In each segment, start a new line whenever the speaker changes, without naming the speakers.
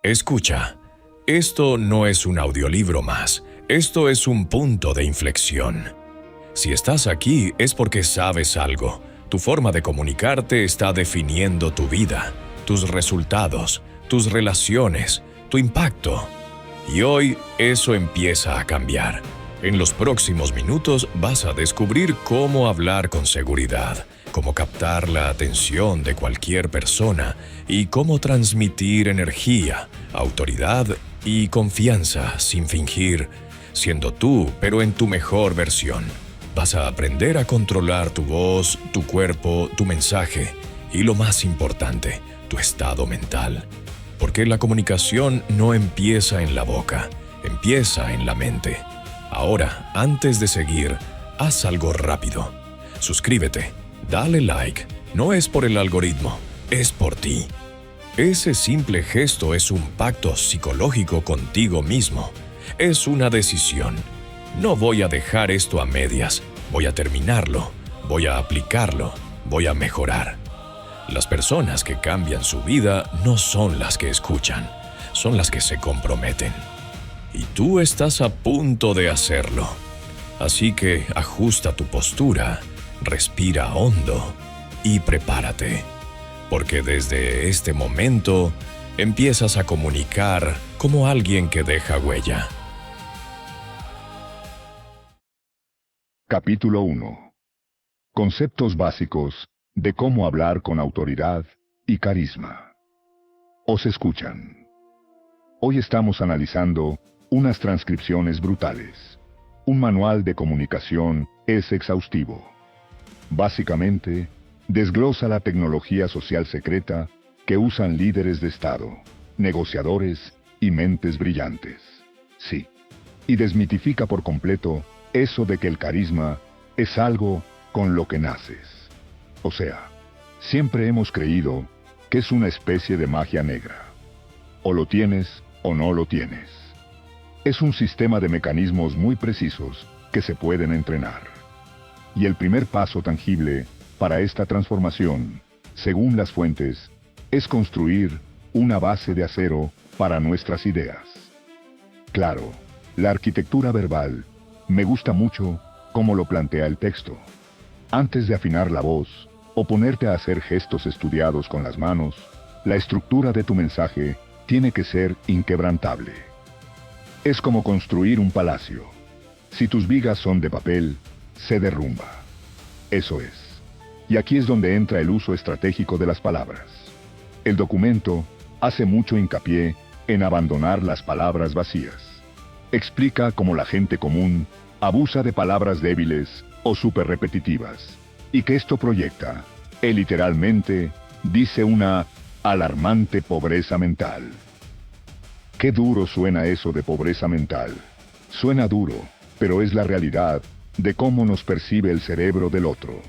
Escucha, esto no es un audiolibro más, esto es un punto de inflexión. Si estás aquí es porque sabes algo. Tu forma de comunicarte está definiendo tu vida, tus resultados, tus relaciones, tu impacto. Y hoy eso empieza a cambiar. En los próximos minutos vas a descubrir cómo hablar con seguridad, cómo captar la atención de cualquier persona y cómo transmitir energía, autoridad y confianza sin fingir, siendo tú, pero en tu mejor versión. Vas a aprender a controlar tu voz, tu cuerpo, tu mensaje y, lo más importante, tu estado mental. Porque la comunicación no empieza en la boca, empieza en la mente. Ahora, antes de seguir, haz algo rápido. Suscríbete, dale like. No es por el algoritmo, es por ti. Ese simple gesto es un pacto psicológico contigo mismo. Es una decisión. No voy a dejar esto a medias. Voy a terminarlo. Voy a aplicarlo. Voy a mejorar. Las personas que cambian su vida no son las que escuchan, son las que se comprometen. Y tú estás a punto de hacerlo. Así que ajusta tu postura, respira hondo y prepárate. Porque desde este momento empiezas a comunicar como alguien que deja huella.
Capítulo 1. Conceptos básicos de cómo hablar con autoridad y carisma. Os escuchan. Hoy estamos analizando unas transcripciones brutales. Un manual de comunicación es exhaustivo. Básicamente, desglosa la tecnología social secreta que usan líderes de Estado, negociadores y mentes brillantes. Sí. Y desmitifica por completo eso de que el carisma es algo con lo que naces. O sea, siempre hemos creído que es una especie de magia negra. O lo tienes o no lo tienes. Es un sistema de mecanismos muy precisos que se pueden entrenar. Y el primer paso tangible para esta transformación, según las fuentes, es construir una base de acero para nuestras ideas. Claro, la arquitectura verbal me gusta mucho como lo plantea el texto. Antes de afinar la voz o ponerte a hacer gestos estudiados con las manos, la estructura de tu mensaje tiene que ser inquebrantable. Es como construir un palacio. Si tus vigas son de papel, se derrumba. Eso es. Y aquí es donde entra el uso estratégico de las palabras. El documento hace mucho hincapié en abandonar las palabras vacías. Explica cómo la gente común abusa de palabras débiles o súper repetitivas, y que esto proyecta, literalmente, dice una alarmante pobreza mental. Qué duro suena eso de pobreza mental. Suena duro, pero es la realidad de cómo nos percibe el cerebro del otro.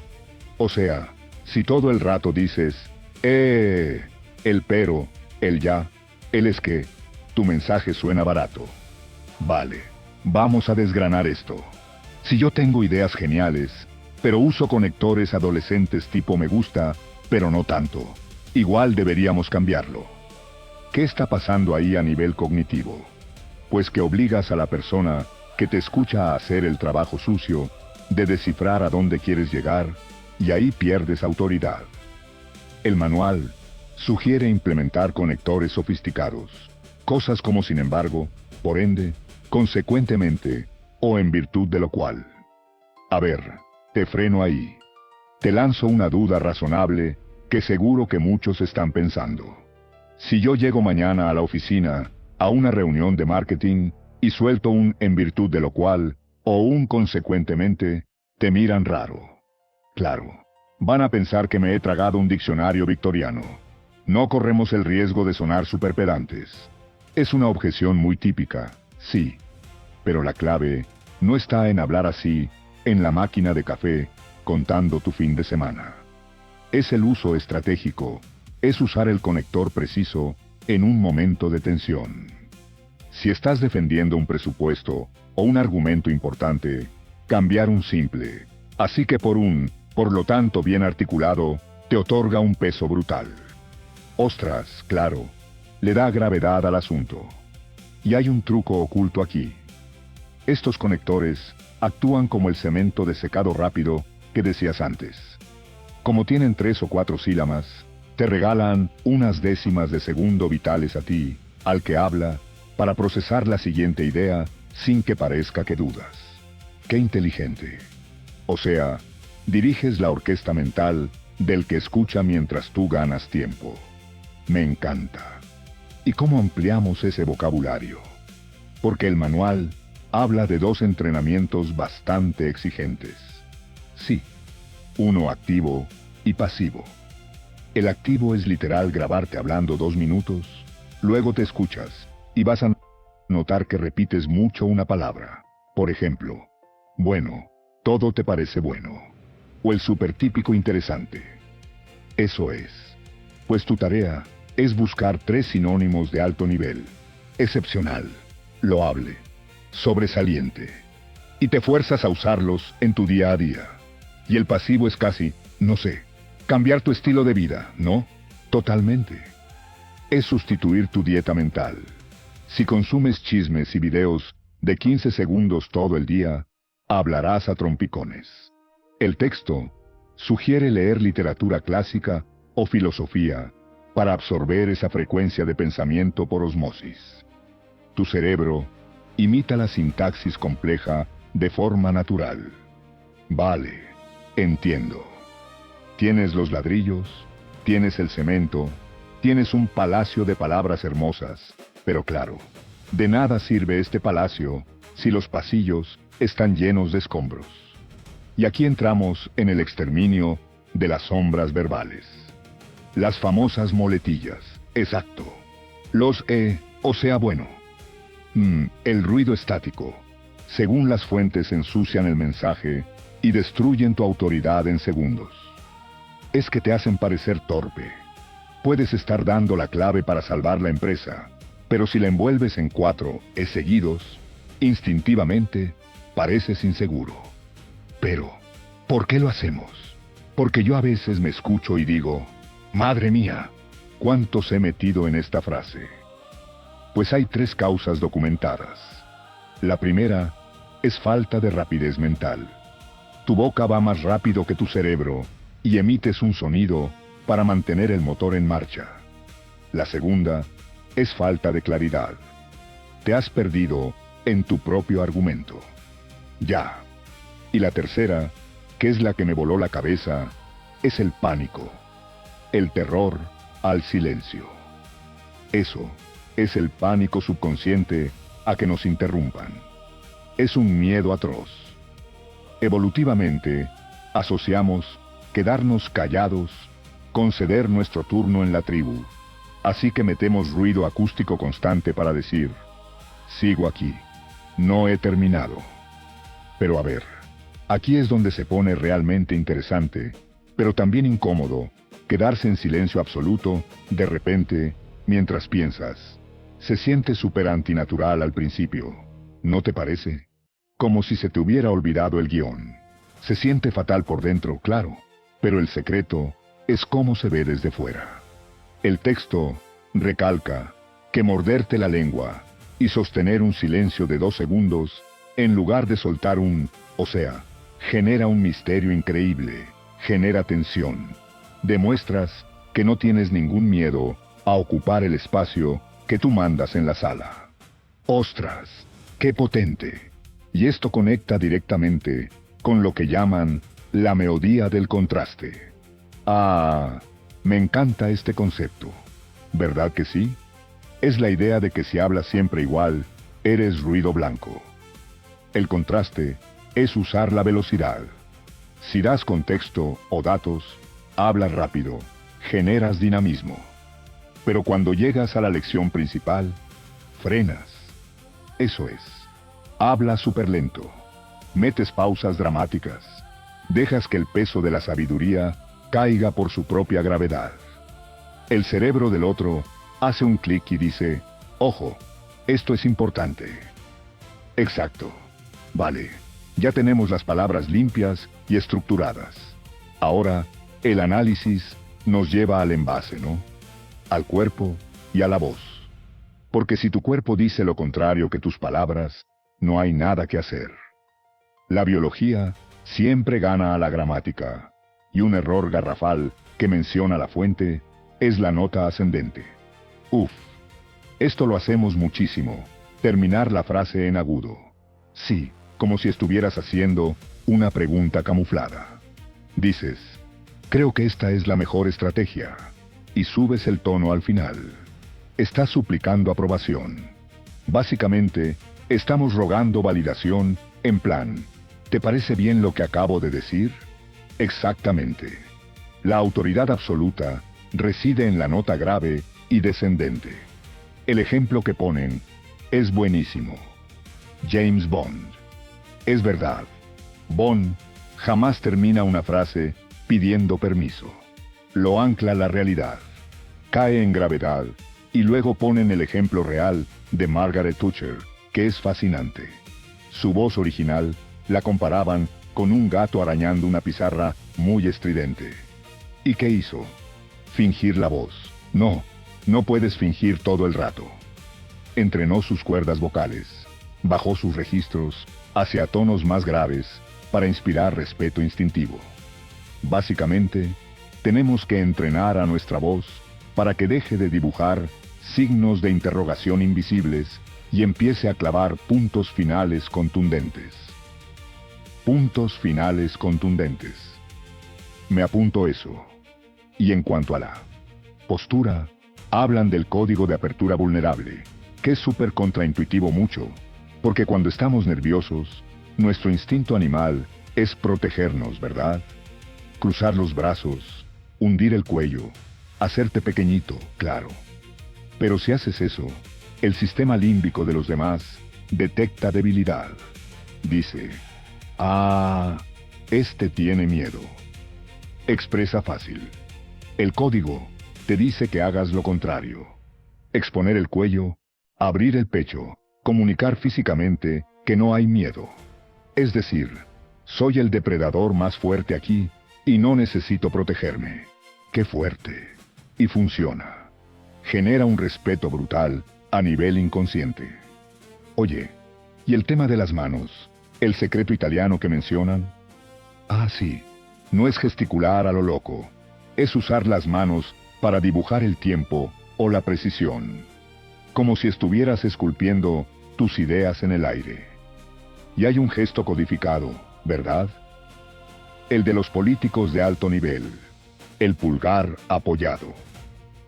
O sea, si todo el rato dices, el pero, el ya, el es que, tu mensaje suena barato. Vale, vamos a desgranar esto. Si yo tengo ideas geniales, pero uso conectores adolescentes tipo me gusta, pero no tanto, igual deberíamos cambiarlo. ¿Qué está pasando ahí a nivel cognitivo? Pues que obligas a la persona que te escucha a hacer el trabajo sucio de descifrar a dónde quieres llegar, y ahí pierdes autoridad. El manual sugiere implementar conectores sofisticados, cosas como sin embargo, por ende, consecuentemente, o en virtud de lo cual. A ver, te freno ahí. Te lanzo una duda razonable que seguro que muchos están pensando. Si yo llego mañana a la oficina, a una reunión de marketing, y suelto un en virtud de lo cual, o un consecuentemente, te miran raro. Claro, van a pensar que me he tragado un diccionario victoriano. No corremos el riesgo de sonar superpedantes. Es una objeción muy típica, sí. Pero la clave no está en hablar así, en la máquina de café, contando tu fin de semana. Es el uso estratégico, es usar el conector preciso en un momento de tensión. Si estás defendiendo un presupuesto o un argumento importante, cambiar un simple, así que por lo tanto bien articulado, te otorga un peso brutal. Ostras, claro, le da gravedad al asunto. Y hay un truco oculto aquí. Estos conectores actúan como el cemento de secado rápido que decías antes. Como tienen 3 o 4 sílabas, te regalan unas décimas de segundo vitales a ti, al que habla, para procesar la siguiente idea sin que parezca que dudas. ¡Qué inteligente! O sea, diriges la orquesta mental del que escucha mientras tú ganas tiempo. Me encanta. ¿Y cómo ampliamos ese vocabulario? Porque el manual habla de 2 entrenamientos bastante exigentes. Sí, uno activo y pasivo. El activo es literal grabarte hablando 2 minutos, luego te escuchas, y vas a notar que repites mucho una palabra. Por ejemplo, bueno, todo te parece bueno. O el supertípico interesante. Eso es. Pues tu tarea es buscar 3 sinónimos de alto nivel. Excepcional, loable, sobresaliente. Y te fuerzas a usarlos en tu día a día. Y el pasivo es casi, no sé, cambiar tu estilo de vida, ¿no? Totalmente. Es sustituir tu dieta mental. Si consumes chismes y videos de 15 segundos todo el día, hablarás a trompicones. El texto sugiere leer literatura clásica o filosofía para absorber esa frecuencia de pensamiento por osmosis. Tu cerebro imita la sintaxis compleja de forma natural. Vale, entiendo. Tienes los ladrillos, tienes el cemento, tienes un palacio de palabras hermosas, pero claro, de nada sirve este palacio si los pasillos están llenos de escombros. Y aquí entramos en el exterminio de las sombras verbales. Las famosas muletillas, exacto. Los o sea bueno. El ruido estático. Según las fuentes ensucian el mensaje y destruyen tu autoridad en segundos. Es que te hacen parecer torpe. Puedes estar dando la clave para salvar la empresa, pero si la envuelves en 4 seguidos, instintivamente pareces inseguro. Pero, ¿por qué lo hacemos? Porque yo a veces me escucho y digo, madre mía, ¿cuántos he metido en esta frase? Pues hay 3 causas documentadas. La primera es falta de rapidez mental. Tu boca va más rápido que tu cerebro y emites un sonido para mantener el motor en marcha. La segunda es falta de claridad. Te has perdido en tu propio argumento. Ya. Y la tercera, que es la que me voló la cabeza, es el pánico. El terror al silencio. Eso es el pánico subconsciente a que nos interrumpan. Es un miedo atroz. Evolutivamente, asociamos quedarnos callados con ceder nuestro turno en la tribu. Así que metemos ruido acústico constante para decir, sigo aquí, no he terminado. Pero a ver, aquí es donde se pone realmente interesante, pero también incómodo, quedarse en silencio absoluto, de repente, mientras piensas. Se siente súper antinatural al principio, ¿no te parece? Como si se te hubiera olvidado el guión. Se siente fatal por dentro, claro, pero el secreto es cómo se ve desde fuera. El texto recalca que morderte la lengua y sostener un silencio de 2 segundos, en lugar de soltar o sea, genera un misterio increíble, genera tensión. Demuestras que no tienes ningún miedo a ocupar el espacio que tú mandas en la sala. ¡Ostras! ¡Qué potente! Y esto conecta directamente con lo que llaman la melodía del contraste. Ah, me encanta este concepto. ¿Verdad que sí? Es la idea de que si hablas siempre igual, eres ruido blanco. El contraste es usar la velocidad. Si das contexto o datos, hablas rápido, generas dinamismo. Pero cuando llegas a la lección principal, frenas. Eso es. Hablas súper lento. Metes pausas dramáticas. Dejas que el peso de la sabiduría caiga por su propia gravedad. El cerebro del otro hace un clic y dice, ojo, esto es importante. Exacto. Vale, ya tenemos las palabras limpias y estructuradas. Ahora, el análisis nos lleva al envase, ¿no? Al cuerpo, y a la voz. Porque si tu cuerpo dice lo contrario que tus palabras, no hay nada que hacer. La biología siempre gana a la gramática, y un error garrafal que menciona la fuente es la nota ascendente. Uf, esto lo hacemos muchísimo, terminar la frase en agudo. Sí, como si estuvieras haciendo una pregunta camuflada. Dices, creo que esta es la mejor estrategia, y subes el tono al final. Estás suplicando aprobación. Básicamente, estamos rogando validación, en plan, ¿te parece bien lo que acabo de decir? Exactamente. La autoridad absoluta reside en la nota grave y descendente. El ejemplo que ponen es buenísimo. James Bond. Es verdad. Bond jamás termina una frase pidiendo permiso. Lo ancla la realidad. Cae en gravedad y luego ponen el ejemplo real de Margaret Thatcher, que es fascinante. Su voz original la comparaban con un gato arañando una pizarra muy estridente. ¿Y qué hizo? Fingir la voz. No puedes fingir todo el rato. Entrenó sus cuerdas vocales, bajó sus registros hacia tonos más graves para inspirar respeto instintivo. Básicamente, tenemos que entrenar a nuestra voz para que deje de dibujar signos de interrogación invisibles y empiece a clavar puntos finales contundentes. Puntos finales contundentes. Me apunto eso. Y en cuanto a la postura, hablan del código de apertura vulnerable, que es súper contraintuitivo mucho, porque cuando estamos nerviosos, nuestro instinto animal es protegernos, ¿verdad? Cruzar los brazos, hundir el cuello, hacerte pequeñito, claro. Pero si haces eso, el sistema límbico de los demás detecta debilidad. Dice, este tiene miedo. Expresa fácil. El código te dice que hagas lo contrario. Exponer el cuello, abrir el pecho, comunicar físicamente que no hay miedo. Es decir, soy el depredador más fuerte aquí y no necesito protegerme. ¡Qué fuerte! Y funciona. Genera un respeto brutal a nivel inconsciente. Oye, ¿y el tema de las manos? ¿El secreto italiano que mencionan? Sí. No es gesticular a lo loco. Es usar las manos para dibujar el tiempo o la precisión. Como si estuvieras esculpiendo tus ideas en el aire. Y hay un gesto codificado, ¿verdad? El de los políticos de alto nivel. El pulgar apoyado.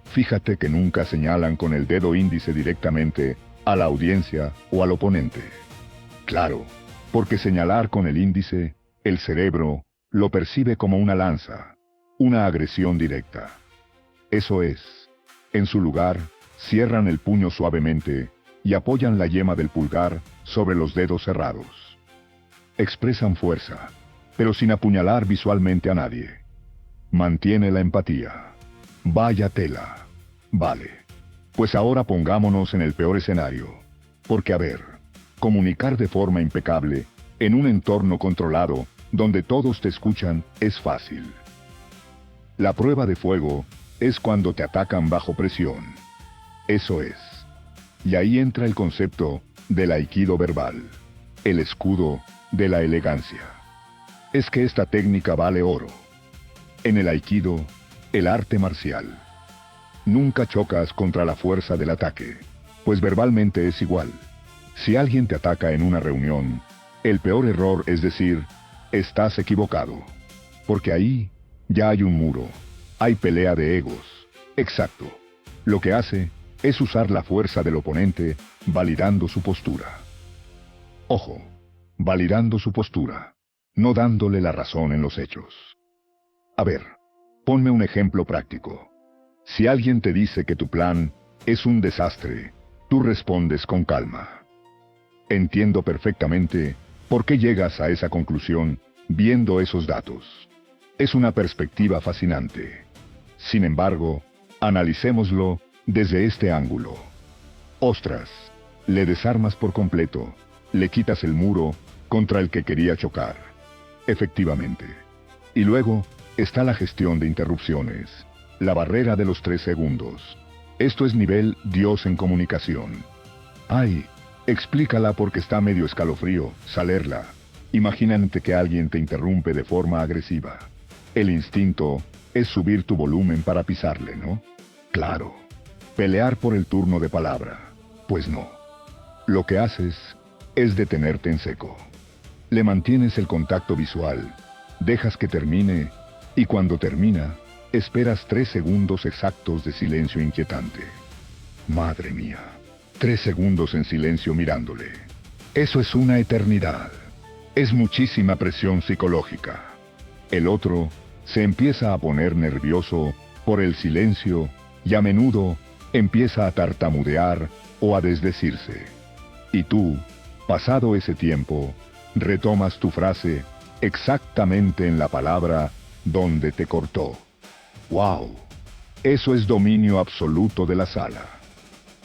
Fíjate que nunca señalan con el dedo índice directamente a la audiencia o al oponente. Claro, porque señalar con el índice, el cerebro lo percibe como una lanza, una agresión directa. Eso es. En su lugar, cierran el puño suavemente y apoyan la yema del pulgar sobre los dedos cerrados. Expresan fuerza, pero sin apuñalar visualmente a nadie. Mantiene la empatía. Vaya tela. Vale. Pues ahora pongámonos en el peor escenario. Porque a ver, comunicar de forma impecable, en un entorno controlado, donde todos te escuchan, es fácil. La prueba de fuego es cuando te atacan bajo presión. Eso es. Y ahí entra el concepto del aikido verbal, el escudo de la elegancia. Es que esta técnica vale oro. En el aikido, el arte marcial, nunca chocas contra la fuerza del ataque, pues verbalmente es igual. Si alguien te ataca en una reunión, el peor error es decir, estás equivocado. Porque ahí ya hay un muro, hay pelea de egos. Exacto. Lo que hace es usar la fuerza del oponente, validando su postura. Ojo, validando su postura, no dándole la razón en los hechos. A ver, ponme un ejemplo práctico. Si alguien te dice que tu plan es un desastre, tú respondes con calma. Entiendo perfectamente por qué llegas a esa conclusión viendo esos datos. Es una perspectiva fascinante. Sin embargo, analicémoslo desde este ángulo. Ostras, le desarmas por completo, le quitas el muro contra el que quería chocar. Efectivamente. Y luego está la gestión de interrupciones, la barrera de los 3 segundos. Esto es nivel Dios en comunicación. Ay, explícala porque está medio escalofrío, salerla. Imagínate que alguien te interrumpe de forma agresiva. El instinto es subir tu volumen para pisarle, ¿no? Claro. Pelear por el turno de palabra. Pues no. Lo que haces es detenerte en seco. Le mantienes el contacto visual, dejas que termine, y cuando termina, esperas 3 segundos exactos de silencio inquietante. Madre mía, 3 segundos en silencio mirándole. Eso es una eternidad. Es muchísima presión psicológica. El otro se empieza a poner nervioso por el silencio y a menudo empieza a tartamudear o a desdecirse. Y tú, pasado ese tiempo, retomas tu frase exactamente en la palabra donde te cortó. ¡Wow! Eso es dominio absoluto de la sala.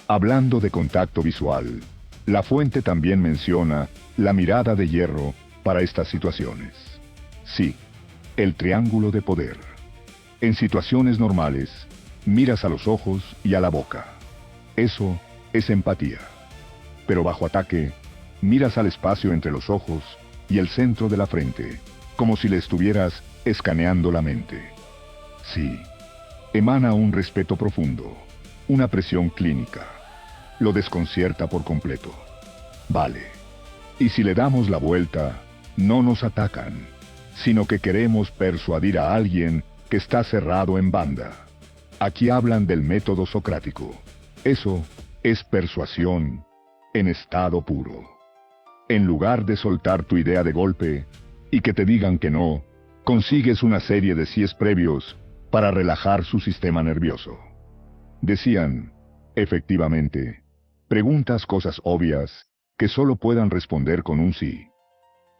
Hablando de contacto visual, la fuente también menciona la mirada de hierro para estas situaciones. Sí, el triángulo de poder. En situaciones normales, miras a los ojos y a la boca. Eso es empatía. Pero bajo ataque, miras al espacio entre los ojos y el centro de la frente, como si le estuvieras escaneando la mente. Sí, emana un respeto profundo, una presión clínica. Lo desconcierta por completo. Vale. Y si le damos la vuelta, no nos atacan, sino que queremos persuadir a alguien que está cerrado en banda. Aquí hablan del método socrático. Eso es persuasión en estado puro. En lugar de soltar tu idea de golpe y que te digan que no, consigues una serie de síes previos para relajar su sistema nervioso. Decían, efectivamente, preguntas cosas obvias que solo puedan responder con un sí.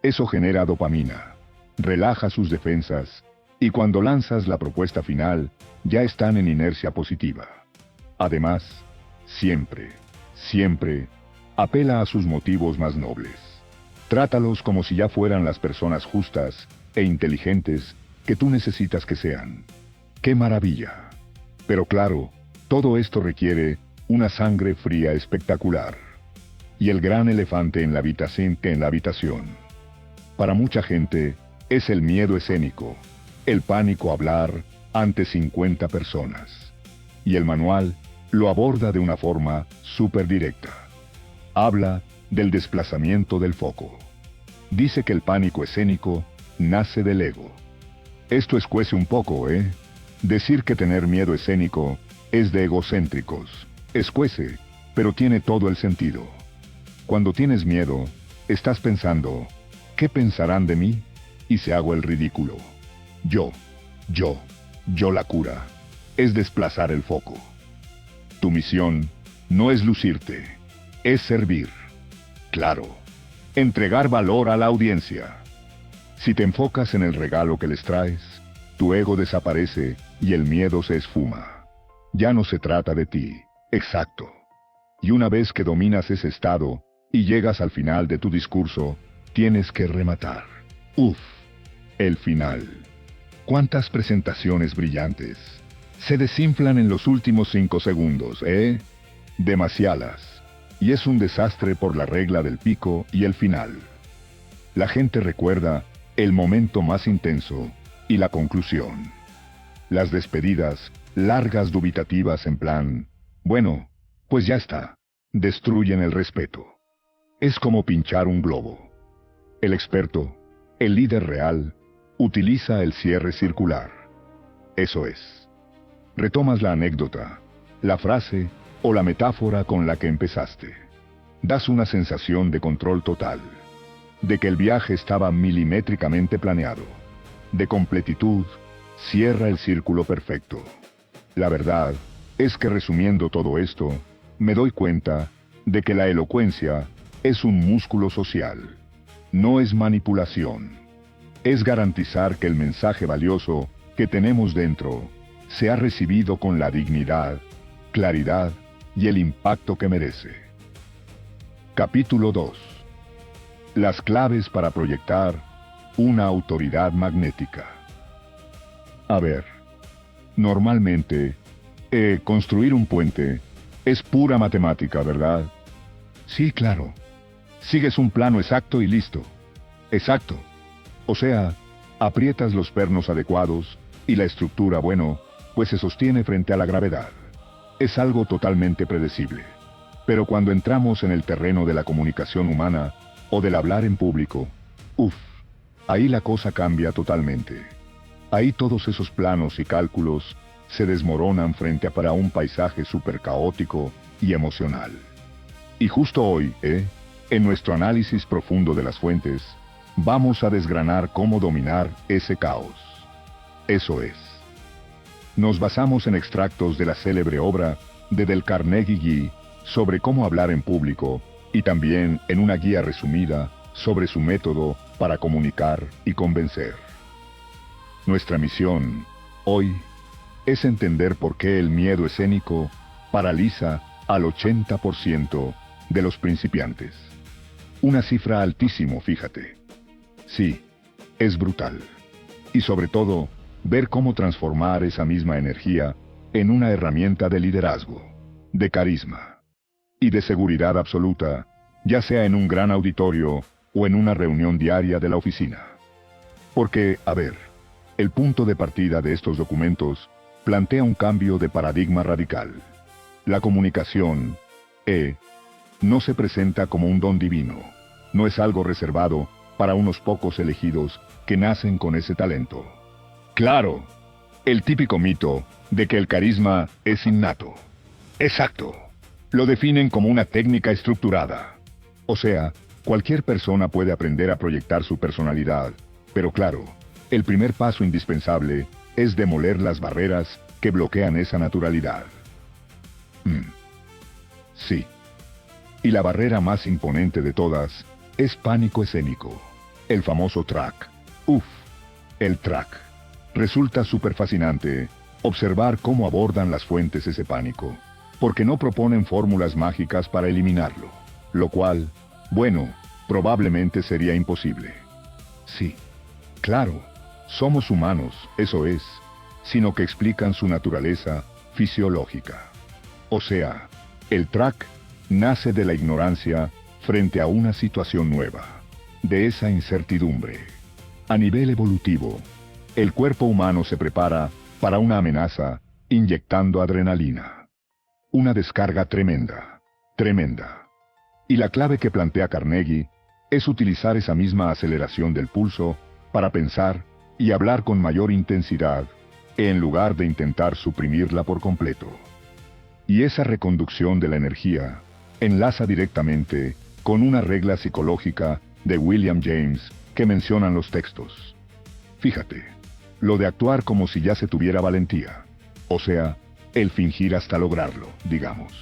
Eso genera dopamina, relaja sus defensas, y cuando lanzas la propuesta final, ya están en inercia positiva. Además, siempre, apela a sus motivos más nobles. Trátalos como si ya fueran las personas justas e inteligentes que tú necesitas que sean. ¡Qué maravilla! Pero claro, todo esto requiere una sangre fría espectacular. Y el gran elefante en la habitación. Para mucha gente, es el miedo escénico, el pánico a hablar ante 50 personas. Y el manual lo aborda de una forma súper directa. Habla del desplazamiento del foco. Dice que el pánico escénico nace del ego. Esto escuece un poco, ¿eh? Decir que tener miedo escénico es de egocéntricos. Escuece, pero tiene todo el sentido. Cuando tienes miedo, estás pensando, ¿qué pensarán de mí? Y se hago el ridículo. Yo la cura. Es desplazar el foco. Tu misión no es lucirte, es servir. Claro, entregar valor a la audiencia. Si te enfocas en el regalo que les traes, tu ego desaparece y el miedo se esfuma. Ya no se trata de ti, exacto. Y una vez que dominas ese estado y llegas al final de tu discurso, tienes que rematar. Uf, el final. ¿Cuántas presentaciones brillantes se desinflan en los últimos 5 segundos, eh? Demasiadas. Y es un desastre por la regla del pico y el final. La gente recuerda el momento más intenso y la conclusión. Las despedidas, largas dubitativas en plan, bueno, pues ya está, destruyen el respeto. Es como pinchar un globo. El experto, el líder real, utiliza el cierre circular. Eso es. Retomas la anécdota, la frase o la metáfora con la que empezaste. Das una sensación de control total, de que el viaje estaba milimétricamente planeado. De completitud, cierra el círculo perfecto. La verdad es que resumiendo todo esto, me doy cuenta de que la elocuencia es un músculo social. No es manipulación. Es garantizar que el mensaje valioso que tenemos dentro sea recibido con la dignidad, claridad y el impacto que merece. Capítulo 2. Las claves para proyectar una autoridad magnética. A ver, normalmente, Construir un puente es pura matemática, ¿verdad? Sí, claro. Sigues un plano exacto y listo. Exacto. O sea, aprietas los pernos adecuados y la estructura, bueno, pues se sostiene frente a la gravedad. Es algo totalmente predecible. Pero cuando entramos en el terreno de la comunicación humana o del hablar en público, ahí la cosa cambia totalmente. Ahí todos esos planos y cálculos se desmoronan frente a para un paisaje súper caótico y emocional. Y justo hoy, en nuestro análisis profundo de las fuentes, vamos a desgranar cómo dominar ese caos. Eso es. Nos basamos en extractos de la célebre obra de Dale Carnegie sobre cómo hablar en público y también en una guía resumida sobre su método para comunicar y convencer. Nuestra misión, hoy, es entender por qué el miedo escénico paraliza al 80% de los principiantes. Una cifra altísimo, fíjate. Sí, es brutal. Y sobre todo, ver cómo transformar esa misma energía en una herramienta de liderazgo, de carisma y de seguridad absoluta, ya sea en un gran auditorio o en una reunión diaria de la oficina. Porque, a ver, el punto de partida de estos documentos plantea un cambio de paradigma radical. La comunicación, no se presenta como un don divino, no es algo reservado para unos pocos elegidos que nacen con ese talento. Claro, el típico mito de que el carisma es innato. Exacto. Lo definen como una técnica estructurada. O sea, cualquier persona puede aprender a proyectar su personalidad, pero claro, el primer paso indispensable es demoler las barreras que bloquean esa naturalidad. Sí. Y la barrera más imponente de todas es pánico escénico. El famoso track. El track. Resulta súper fascinante observar cómo abordan las fuentes ese pánico, porque no proponen fórmulas mágicas para eliminarlo, lo cual, bueno, probablemente sería imposible. Sí, claro, somos humanos, eso es, sino que explican su naturaleza fisiológica. O sea, el track nace de la ignorancia frente a una situación nueva, de esa incertidumbre. A nivel evolutivo, el cuerpo humano se prepara para una amenaza inyectando adrenalina. Una descarga tremenda, tremenda. Y la clave que plantea Carnegie es utilizar esa misma aceleración del pulso para pensar y hablar con mayor intensidad, en lugar de intentar suprimirla por completo. Y esa reconducción de la energía enlaza directamente con una regla psicológica de William James que mencionan los textos. Fíjate, lo de actuar como si ya se tuviera valentía, o sea, el fingir hasta lograrlo, digamos.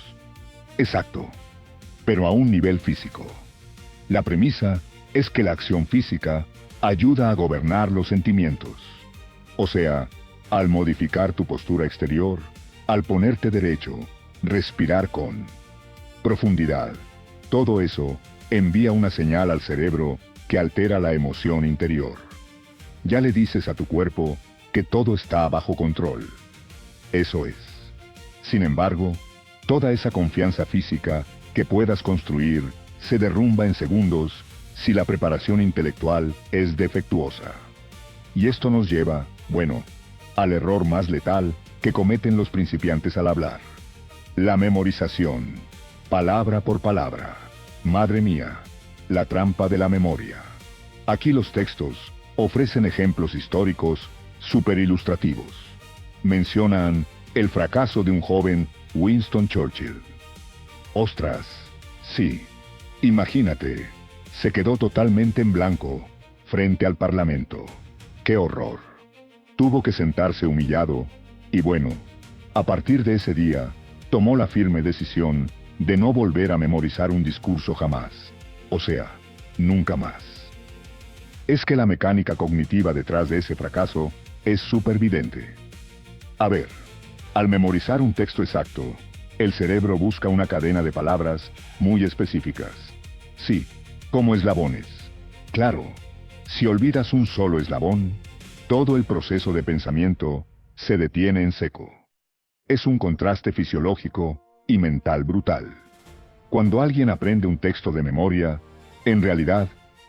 Exacto, pero a un nivel físico. La premisa es que la acción física ayuda a gobernar los sentimientos. O sea, al modificar tu postura exterior, al ponerte derecho, respirar con profundidad, todo eso envía una señal al cerebro que altera la emoción interior. Ya le dices a tu cuerpo que todo está bajo control. Eso es. Sin embargo, toda esa confianza física que puedas construir se derrumba en segundos si la preparación intelectual es defectuosa. Y esto nos lleva, bueno, al error más letal que cometen los principiantes al hablar. La memorización, palabra por palabra. Madre mía, la trampa de la memoria. Aquí los textos ofrecen ejemplos históricos súper ilustrativos. Mencionan el fracaso de un joven Winston Churchill. Ostras, sí, imagínate, se quedó totalmente en blanco frente al Parlamento. ¡Qué horror! Tuvo que sentarse humillado y bueno, a partir de ese día, tomó la firme decisión de no volver a memorizar un discurso jamás. O sea, nunca más. Es que la mecánica cognitiva detrás de ese fracaso es supervidente. A ver, al memorizar un texto exacto, el cerebro busca una cadena de palabras muy específicas. Sí, como eslabones. Claro, si olvidas un solo eslabón, todo el proceso de pensamiento se detiene en seco. Es un contraste fisiológico y mental brutal. Cuando alguien aprende un texto de memoria, en realidad,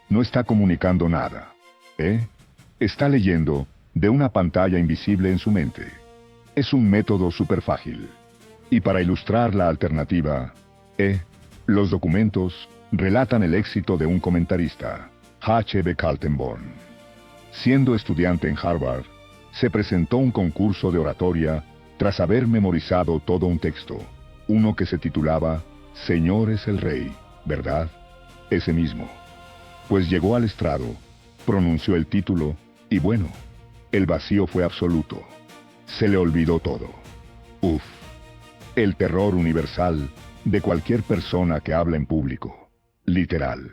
no está comunicando nada, Está leyendo de una pantalla invisible en su mente. Es un método súper fácil. Y para ilustrar la alternativa, los documentos relatan el éxito de un comentarista, H.B. Kaltenborn. Siendo estudiante en Harvard, se presentó un concurso de oratoria tras haber memorizado todo un texto, uno que se titulaba Señor es el Rey, ¿verdad? Ese mismo. Pues llegó al estrado, pronunció el título, y bueno, el vacío fue absoluto. Se le olvidó todo. Uf. El terror universal de cualquier persona que habla en público. Literal.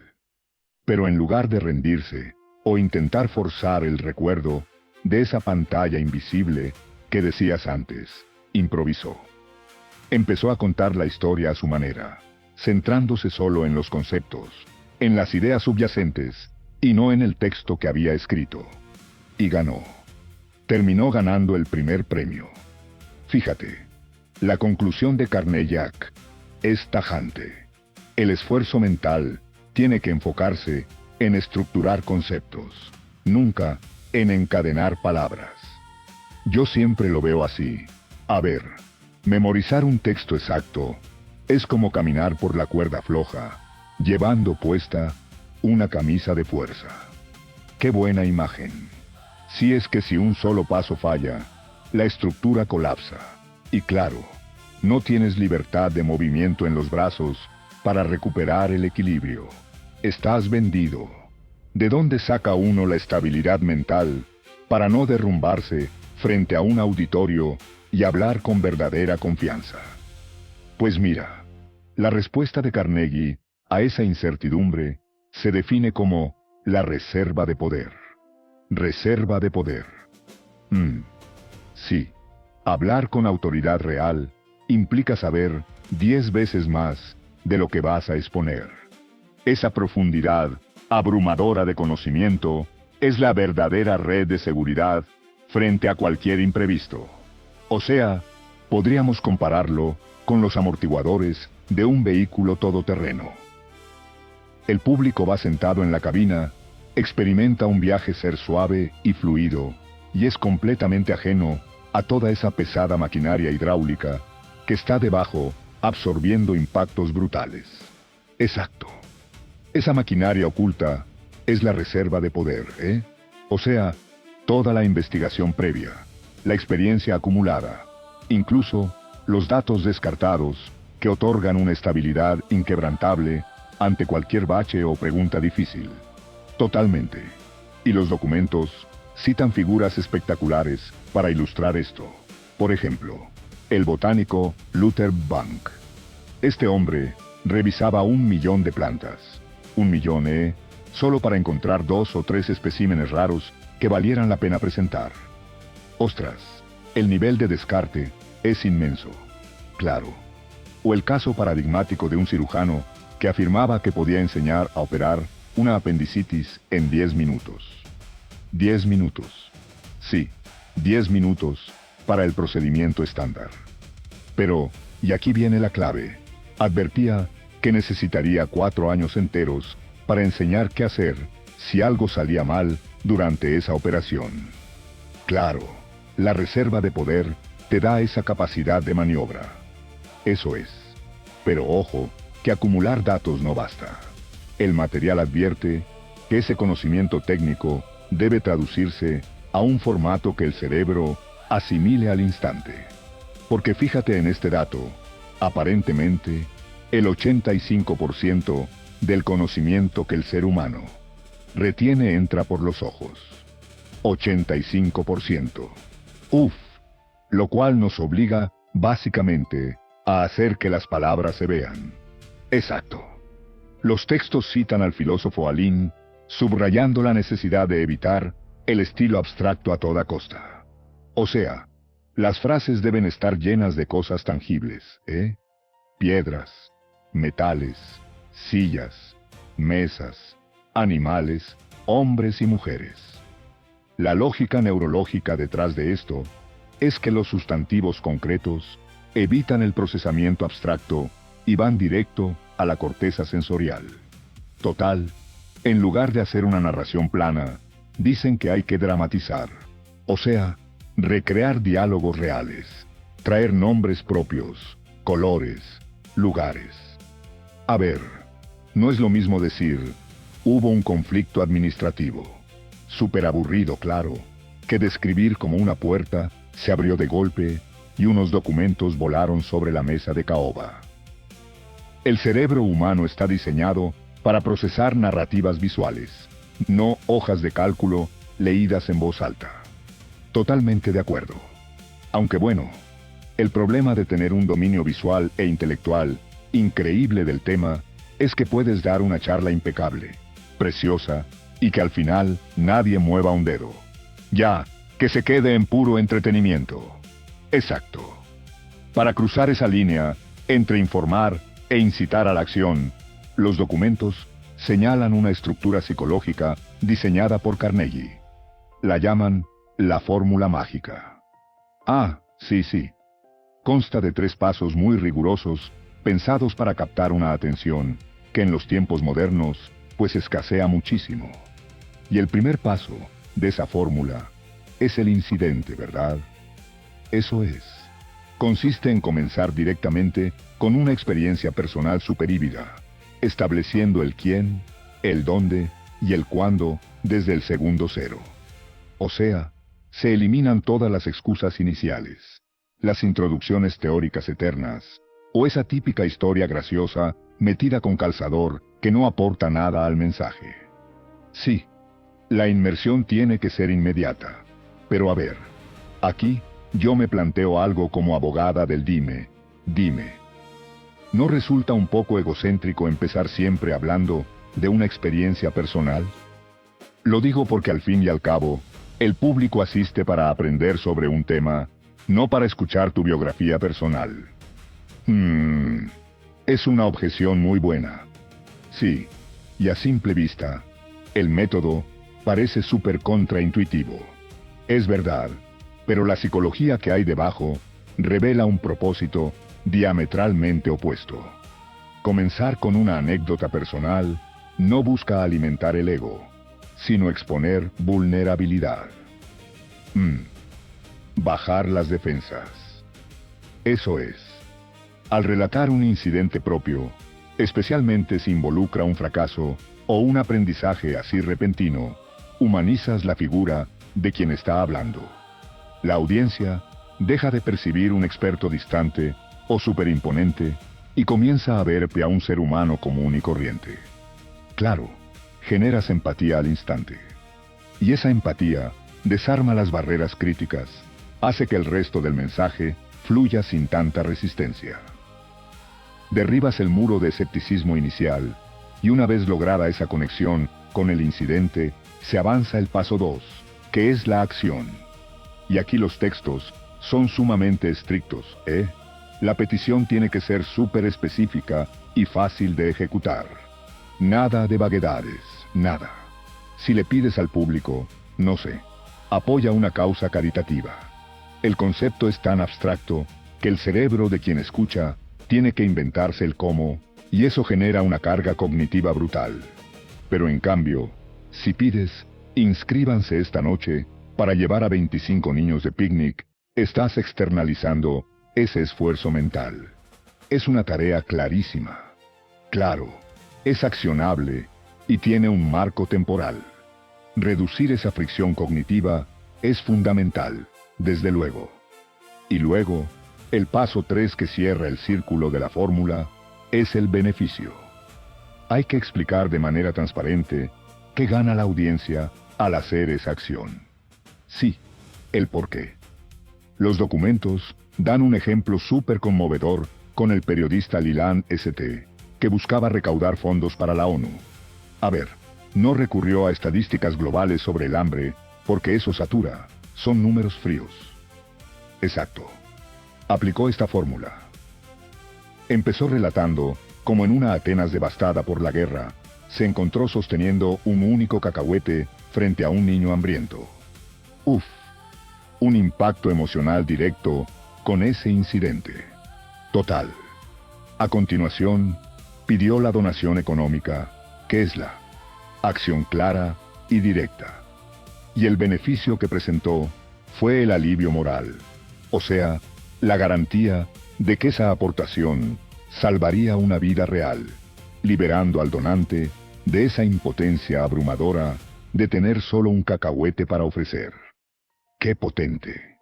Pero en lugar de rendirse, o intentar forzar el recuerdo de esa pantalla invisible que decías antes, improvisó. Empezó a contar la historia a su manera, centrándose solo en los conceptos, en las ideas subyacentes, y no en el texto que había escrito. Y ganó. Terminó ganando el primer premio. Fíjate, la conclusión de Carnegie es tajante. El esfuerzo mental tiene que enfocarse en estructurar conceptos, nunca en encadenar palabras. Yo siempre lo veo así. A ver, memorizar un texto exacto es como caminar por la cuerda floja, llevando puesta una camisa de fuerza. ¡Qué buena imagen! Si es que si un solo paso falla, la estructura colapsa. Y claro, no tienes libertad de movimiento en los brazos para recuperar el equilibrio. Estás vendido. ¿De dónde saca uno la estabilidad mental para no derrumbarse frente a un auditorio y hablar con verdadera confianza? Pues mira, la respuesta de Carnegie a esa incertidumbre se define como la reserva de poder. Reserva de poder. Sí, hablar con autoridad real implica saber 10 veces más de lo que vas a exponer. Esa profundidad abrumadora de conocimiento es la verdadera red de seguridad frente a cualquier imprevisto. O sea, podríamos compararlo con los amortiguadores de un vehículo todoterreno. El público va sentado en la cabina, experimenta un viaje ser suave y fluido, y es completamente ajeno a toda esa pesada maquinaria hidráulica que está debajo absorbiendo impactos brutales. Exacto. Esa maquinaria oculta es la reserva de poder, O sea, toda la investigación previa, la experiencia acumulada, incluso los datos descartados que otorgan una estabilidad inquebrantable ante cualquier bache o pregunta difícil. Totalmente. Y los documentos citan figuras espectaculares para ilustrar esto. Por ejemplo, el botánico Luther Bank. Este hombre revisaba 1 millón de plantas. 1 millón, solo para encontrar 2 o 3 especímenes raros que valieran la pena presentar. Ostras, el nivel de descarte es inmenso. Claro. O el caso paradigmático de un cirujano que afirmaba que podía enseñar a operar una apendicitis en 10 minutos. 10 minutos. Sí, 10 minutos para el procedimiento estándar. Pero, y aquí viene la clave, advertía que necesitaría 4 años enteros para enseñar qué hacer si algo salía mal durante esa operación. Claro, la reserva de poder te da esa capacidad de maniobra. Eso es. Pero ojo, que acumular datos no basta. El material advierte que ese conocimiento técnico debe traducirse a un formato que el cerebro asimile al instante. Porque fíjate en este dato, aparentemente, el 85% del conocimiento que el ser humano retiene entra por los ojos. 85%. Uf, lo cual nos obliga, básicamente, a hacer que las palabras se vean. Exacto. Los textos citan al filósofo Alain, subrayando la necesidad de evitar el estilo abstracto a toda costa. O sea, las frases deben estar llenas de cosas tangibles, Piedras, metales, sillas, mesas, animales, hombres y mujeres. La lógica neurológica detrás de esto es que los sustantivos concretos evitan el procesamiento abstracto y van directo a la corteza sensorial. Total, en lugar de hacer una narración plana, dicen que hay que dramatizar, o sea, recrear diálogos reales, traer nombres propios, colores, lugares. A ver, no es lo mismo decir, hubo un conflicto administrativo, súper aburrido, claro, que describir como una puerta se abrió de golpe y unos documentos volaron sobre la mesa de caoba. El cerebro humano está diseñado para procesar narrativas visuales, no hojas de cálculo leídas en voz alta. Totalmente de acuerdo. Aunque bueno, el problema de tener un dominio visual e intelectual increíble del tema es que puedes dar una charla impecable, preciosa, y que al final nadie mueva un dedo. Ya, que se quede en puro entretenimiento. Exacto. Para cruzar esa línea entre informar e incitar a la acción, los documentos señalan una estructura psicológica diseñada por Carnegie. La llaman la fórmula mágica. Ah, sí. Consta de 3 pasos muy rigurosos, pensados para captar una atención, que en los tiempos modernos, pues escasea muchísimo. Y el primer paso de esa fórmula es el incidente, ¿verdad? Eso es. Consiste en comenzar directamente con una experiencia personal superhíbrida, estableciendo el quién, el dónde y el cuándo desde el segundo cero. O sea, se eliminan todas las excusas iniciales, las introducciones teóricas eternas, o esa típica historia graciosa metida con calzador que no aporta nada al mensaje. Sí, la inmersión tiene que ser inmediata. Pero a ver, aquí yo me planteo algo como abogada del dime. ¿No resulta un poco egocéntrico empezar siempre hablando de una experiencia personal? Lo digo porque al fin y al cabo, el público asiste para aprender sobre un tema, no para escuchar tu biografía personal. Es una objeción muy buena. Sí, y a simple vista, el método parece súper contraintuitivo. Es verdad, pero la psicología que hay debajo revela un propósito diametralmente opuesto. Comenzar con una anécdota personal no busca alimentar el ego, sino exponer vulnerabilidad. Bajar las defensas. Eso es. Al relatar un incidente propio, especialmente si involucra un fracaso o un aprendizaje así repentino, humanizas la figura de quien está hablando. La audiencia deja de percibir un experto distante o superimponente y comienza a verte a un ser humano común y corriente. Claro, generas empatía al instante. Y esa empatía desarma las barreras críticas, hace que el resto del mensaje fluya sin tanta resistencia. Derribas el muro de escepticismo inicial, y una vez lograda esa conexión con el incidente, se avanza el paso 2, que es la acción. Y aquí los textos son sumamente estrictos, ¿eh? La petición tiene que ser súper específica y fácil de ejecutar. Nada de vaguedades, nada. Si le pides al público, no sé, apoya una causa caritativa. El concepto es tan abstracto que el cerebro de quien escucha tiene que inventarse el cómo, y eso genera una carga cognitiva brutal. Pero en cambio, si pides, inscríbanse esta noche para llevar a 25 niños de picnic, estás externalizando ese esfuerzo mental. Es una tarea clarísima. Claro, es accionable y tiene un marco temporal. Reducir esa fricción cognitiva es fundamental, desde luego. Y luego, el paso 3 que cierra el círculo de la fórmula es el beneficio. Hay que explicar de manera transparente qué gana la audiencia al hacer esa acción. Sí, el porqué. Los documentos dan un ejemplo súper conmovedor con el periodista Lilan St., que buscaba recaudar fondos para la ONU. A ver, no recurrió a estadísticas globales sobre el hambre, porque eso satura, son números fríos. Exacto. Aplicó esta fórmula. Empezó relatando cómo en una Atenas devastada por la guerra, se encontró sosteniendo un único cacahuete frente a un niño hambriento. Uf, un impacto emocional directo con ese incidente. Total. A continuación, pidió la donación económica, que es la acción clara y directa. Y el beneficio que presentó fue el alivio moral, o sea, la garantía de que esa aportación salvaría una vida real, liberando al donante de esa impotencia abrumadora de tener solo un cacahuete para ofrecer. ¡Qué potente!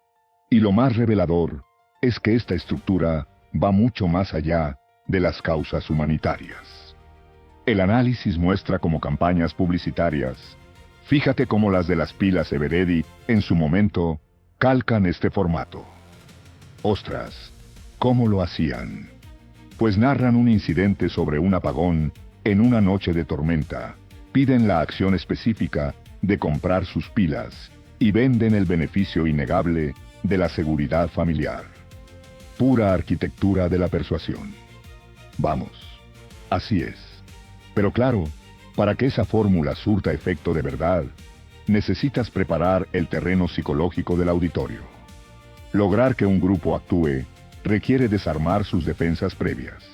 Y lo más revelador es que esta estructura va mucho más allá de las causas humanitarias. El análisis muestra como campañas publicitarias, fíjate cómo las de las pilas Eveready en su momento calcan este formato. ¡Ostras! ¿Cómo lo hacían? Pues narran un incidente sobre un apagón en una noche de tormenta, piden la acción específica de comprar sus pilas y venden el beneficio innegable de la seguridad familiar. Pura arquitectura de la persuasión. Vamos, así es. Pero claro, para que esa fórmula surta efecto de verdad, necesitas preparar el terreno psicológico del auditorio. Lograr que un grupo actúe requiere desarmar sus defensas previas.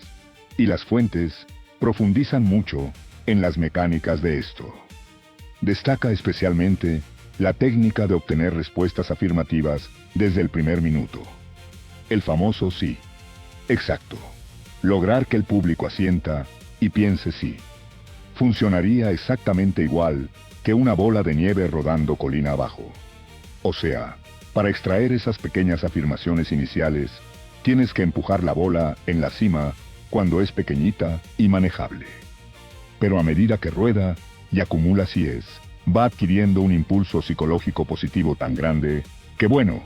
Y las fuentes profundizan mucho en las mecánicas de esto. Destaca especialmente la técnica de obtener respuestas afirmativas desde el primer minuto. El famoso sí. Exacto. Lograr que el público asienta y piense sí. Funcionaría exactamente igual que una bola de nieve rodando colina abajo. O sea, para extraer esas pequeñas afirmaciones iniciales, tienes que empujar la bola en la cima cuando es pequeñita y manejable. Pero a medida que rueda y acumula síes, va adquiriendo un impulso psicológico positivo tan grande que, bueno,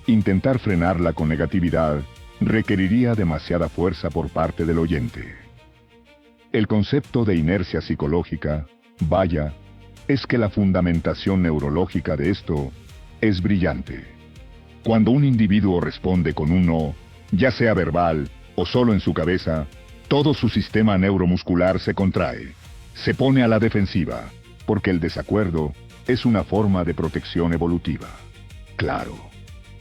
intentar frenarla con negatividad requeriría demasiada fuerza por parte del oyente. El concepto de inercia psicológica, vaya, es que la fundamentación neurológica de esto es brillante. Cuando un individuo responde con un no, ya sea verbal o solo en su cabeza, todo su sistema neuromuscular se contrae, se pone a la defensiva, porque el desacuerdo es una forma de protección evolutiva. Claro,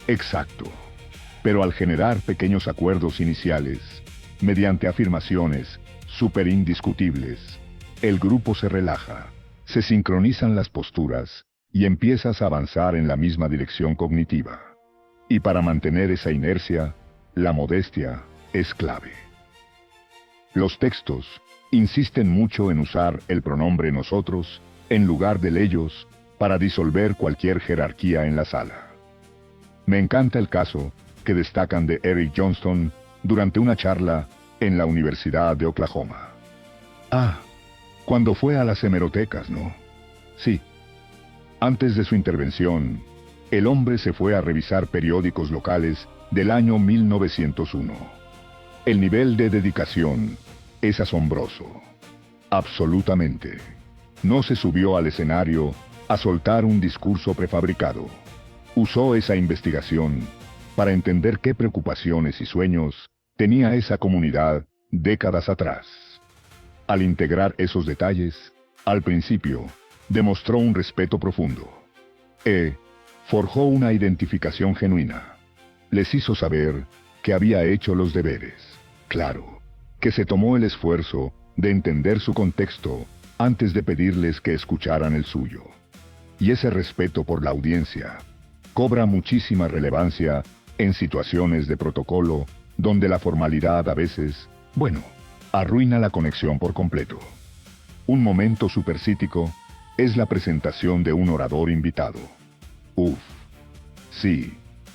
exacto. Pero al generar pequeños acuerdos iniciales, mediante afirmaciones súper indiscutibles, el grupo se relaja, se sincronizan las posturas y empiezas a avanzar en la misma dirección cognitiva. Y para mantener esa inercia, la modestia es clave. Los textos insisten mucho en usar el pronombre nosotros en lugar del ellos para disolver cualquier jerarquía en la sala. Me encanta el caso que destacan de Eric Johnston durante una charla en la Universidad de Oklahoma. Cuando fue a las hemerotecas, ¿no? Sí. Antes de su intervención, el hombre se fue a revisar periódicos locales del año 1901. El nivel de dedicación es asombroso. Absolutamente. No se subió al escenario a soltar un discurso prefabricado. Usó esa investigación para entender qué preocupaciones y sueños tenía esa comunidad décadas atrás. Al integrar esos detalles, al principio, demostró un respeto profundo. Forjó una identificación genuina. Les hizo saber que había hecho los deberes. Claro, que se tomó el esfuerzo de entender su contexto antes de pedirles que escucharan el suyo. Y ese respeto por la audiencia cobra muchísima relevancia en situaciones de protocolo donde la formalidad a veces, arruina la conexión por completo. Un momento supercítico es la presentación de un orador invitado. Sí,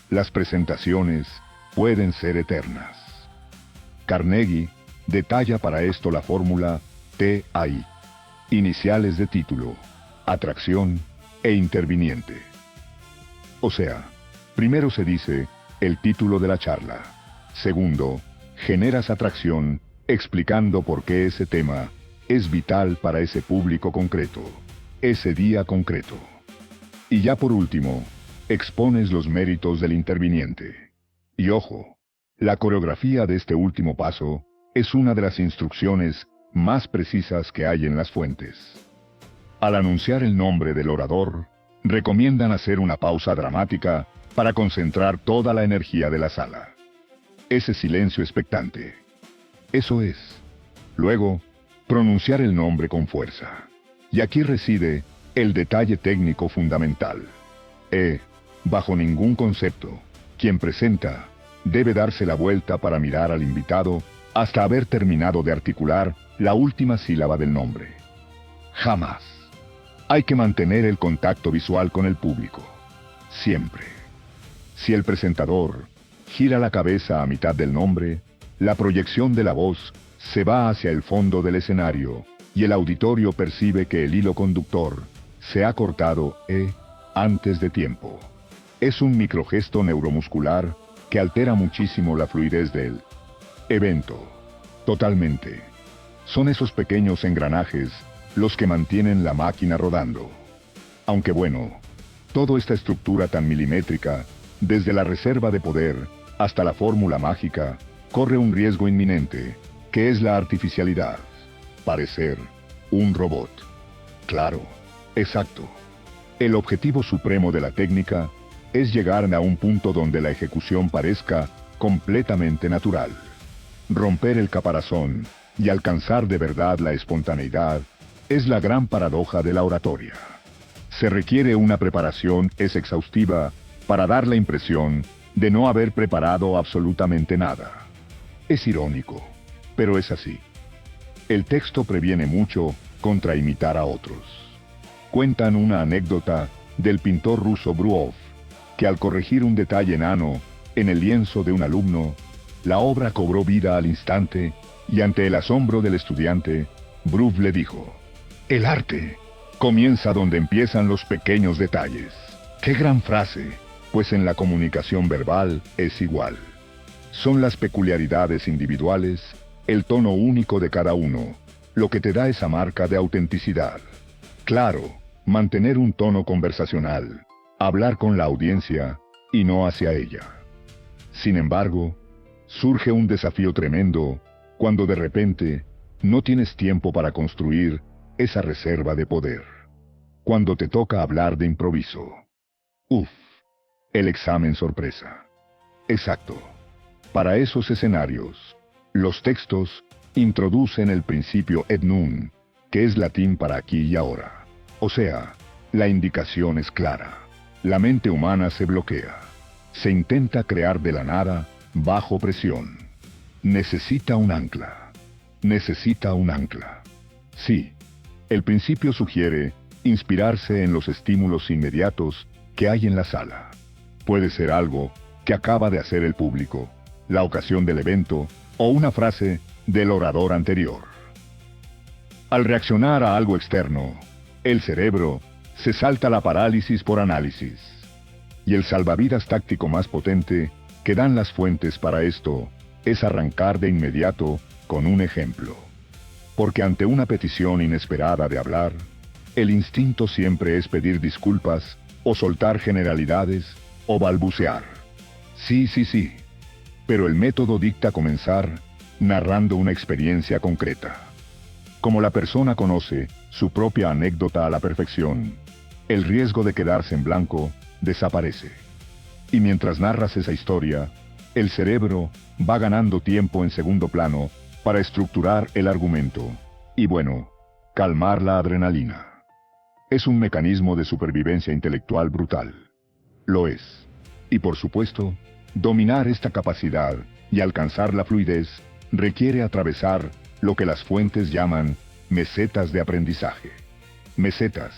las presentaciones pueden ser eternas. Carnegie detalla para esto la fórmula TAI, iniciales de título, atracción e interviniente. O sea, primero se dice el título de la charla. Segundo, generas atracción explicando por qué ese tema es vital para ese público concreto, ese día concreto. Y ya por último, expones los méritos del interviniente. Y ojo, la coreografía de este último paso es una de las instrucciones más precisas que hay en las fuentes. Al anunciar el nombre del orador, recomiendan hacer una pausa dramática para concentrar toda la energía de la sala. Ese silencio expectante. Eso es. Luego, pronunciar el nombre con fuerza. Y aquí reside el detalle técnico fundamental. Bajo ningún concepto, quien presenta debe darse la vuelta para mirar al invitado hasta haber terminado de articular la última sílaba del nombre. Jamás. Hay que mantener el contacto visual con el público. Siempre. Si el presentador gira la cabeza a mitad del nombre, la proyección de la voz se va hacia el fondo del escenario y el auditorio percibe que el hilo conductor se ha cortado antes de tiempo. Es un microgesto neuromuscular que altera muchísimo la fluidez del evento. Totalmente. Son esos pequeños engranajes los que mantienen la máquina rodando. Aunque bueno, toda esta estructura tan milimétrica, desde la reserva de poder hasta la fórmula mágica, corre un riesgo inminente, que es la artificialidad. Parecer un robot. Claro, exacto. El objetivo supremo de la técnica es llegar a un punto donde la ejecución parezca completamente natural. Romper el caparazón y alcanzar de verdad la espontaneidad es la gran paradoja de la oratoria. Se requiere una preparación exhaustiva para dar la impresión de no haber preparado absolutamente nada. Es irónico, pero es así. El texto previene mucho contra imitar a otros. Cuentan una anécdota del pintor ruso Bruov, que al corregir un detalle enano en el lienzo de un alumno, la obra cobró vida al instante y ante el asombro del estudiante, Bruov le dijo: «El arte comienza donde empiezan los pequeños detalles». ¡Qué gran frase! Pues en la comunicación verbal es igual. Son las peculiaridades individuales, el tono único de cada uno, lo que te da esa marca de autenticidad. Claro, mantener un tono conversacional, hablar con la audiencia y no hacia ella. Sin embargo, surge un desafío tremendo cuando de repente no tienes tiempo para construir esa reserva de poder. Cuando te toca hablar de improviso. El examen sorpresa. Exacto. Para esos escenarios, los textos introducen el principio et nunc, que es latín para aquí y ahora. O sea, la indicación es clara. La mente humana se bloquea. Se intenta crear de la nada, bajo presión. Necesita un ancla. Necesita un ancla. Sí, el principio sugiere inspirarse en los estímulos inmediatos que hay en la sala. Puede ser algo que acaba de hacer el público, la ocasión del evento o una frase del orador anterior. Al reaccionar a algo externo, el cerebro se salta la parálisis por análisis. Y el salvavidas táctico más potente que dan las fuentes para esto es arrancar de inmediato con un ejemplo. Porque ante una petición inesperada de hablar, el instinto siempre es pedir disculpas o soltar generalidades o balbucear. Sí. Pero el método dicta comenzar narrando una experiencia concreta. Como la persona conoce su propia anécdota a la perfección, el riesgo de quedarse en blanco desaparece. Y mientras narras esa historia, el cerebro va ganando tiempo en segundo plano para estructurar el argumento y, bueno, calmar la adrenalina. Es un mecanismo de supervivencia intelectual brutal. Lo es. Y por supuesto, dominar esta capacidad y alcanzar la fluidez requiere atravesar lo que las fuentes llaman mesetas de aprendizaje. Mesetas,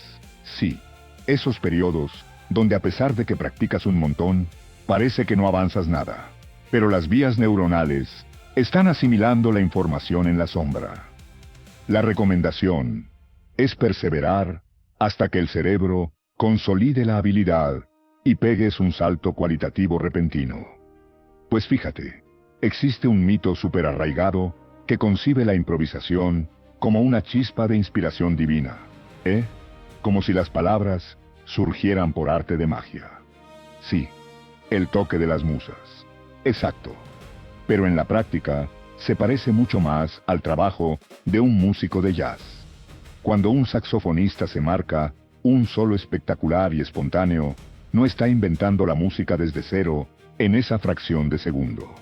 sí, esos periodos donde a pesar de que practicas un montón, parece que no avanzas nada, pero las vías neuronales están asimilando la información en la sombra. La recomendación es perseverar hasta que el cerebro consolide la habilidad y pegues un salto cualitativo repentino. Pues fíjate, existe un mito superarraigado que concibe la improvisación como una chispa de inspiración divina, como si las palabras surgieran por arte de magia. Sí, el toque de las musas. Exacto. Pero en la práctica, se parece mucho más al trabajo de un músico de jazz. Cuando un saxofonista se marca un solo espectacular y espontáneo, no está inventando la música desde cero en esa fracción de segundo.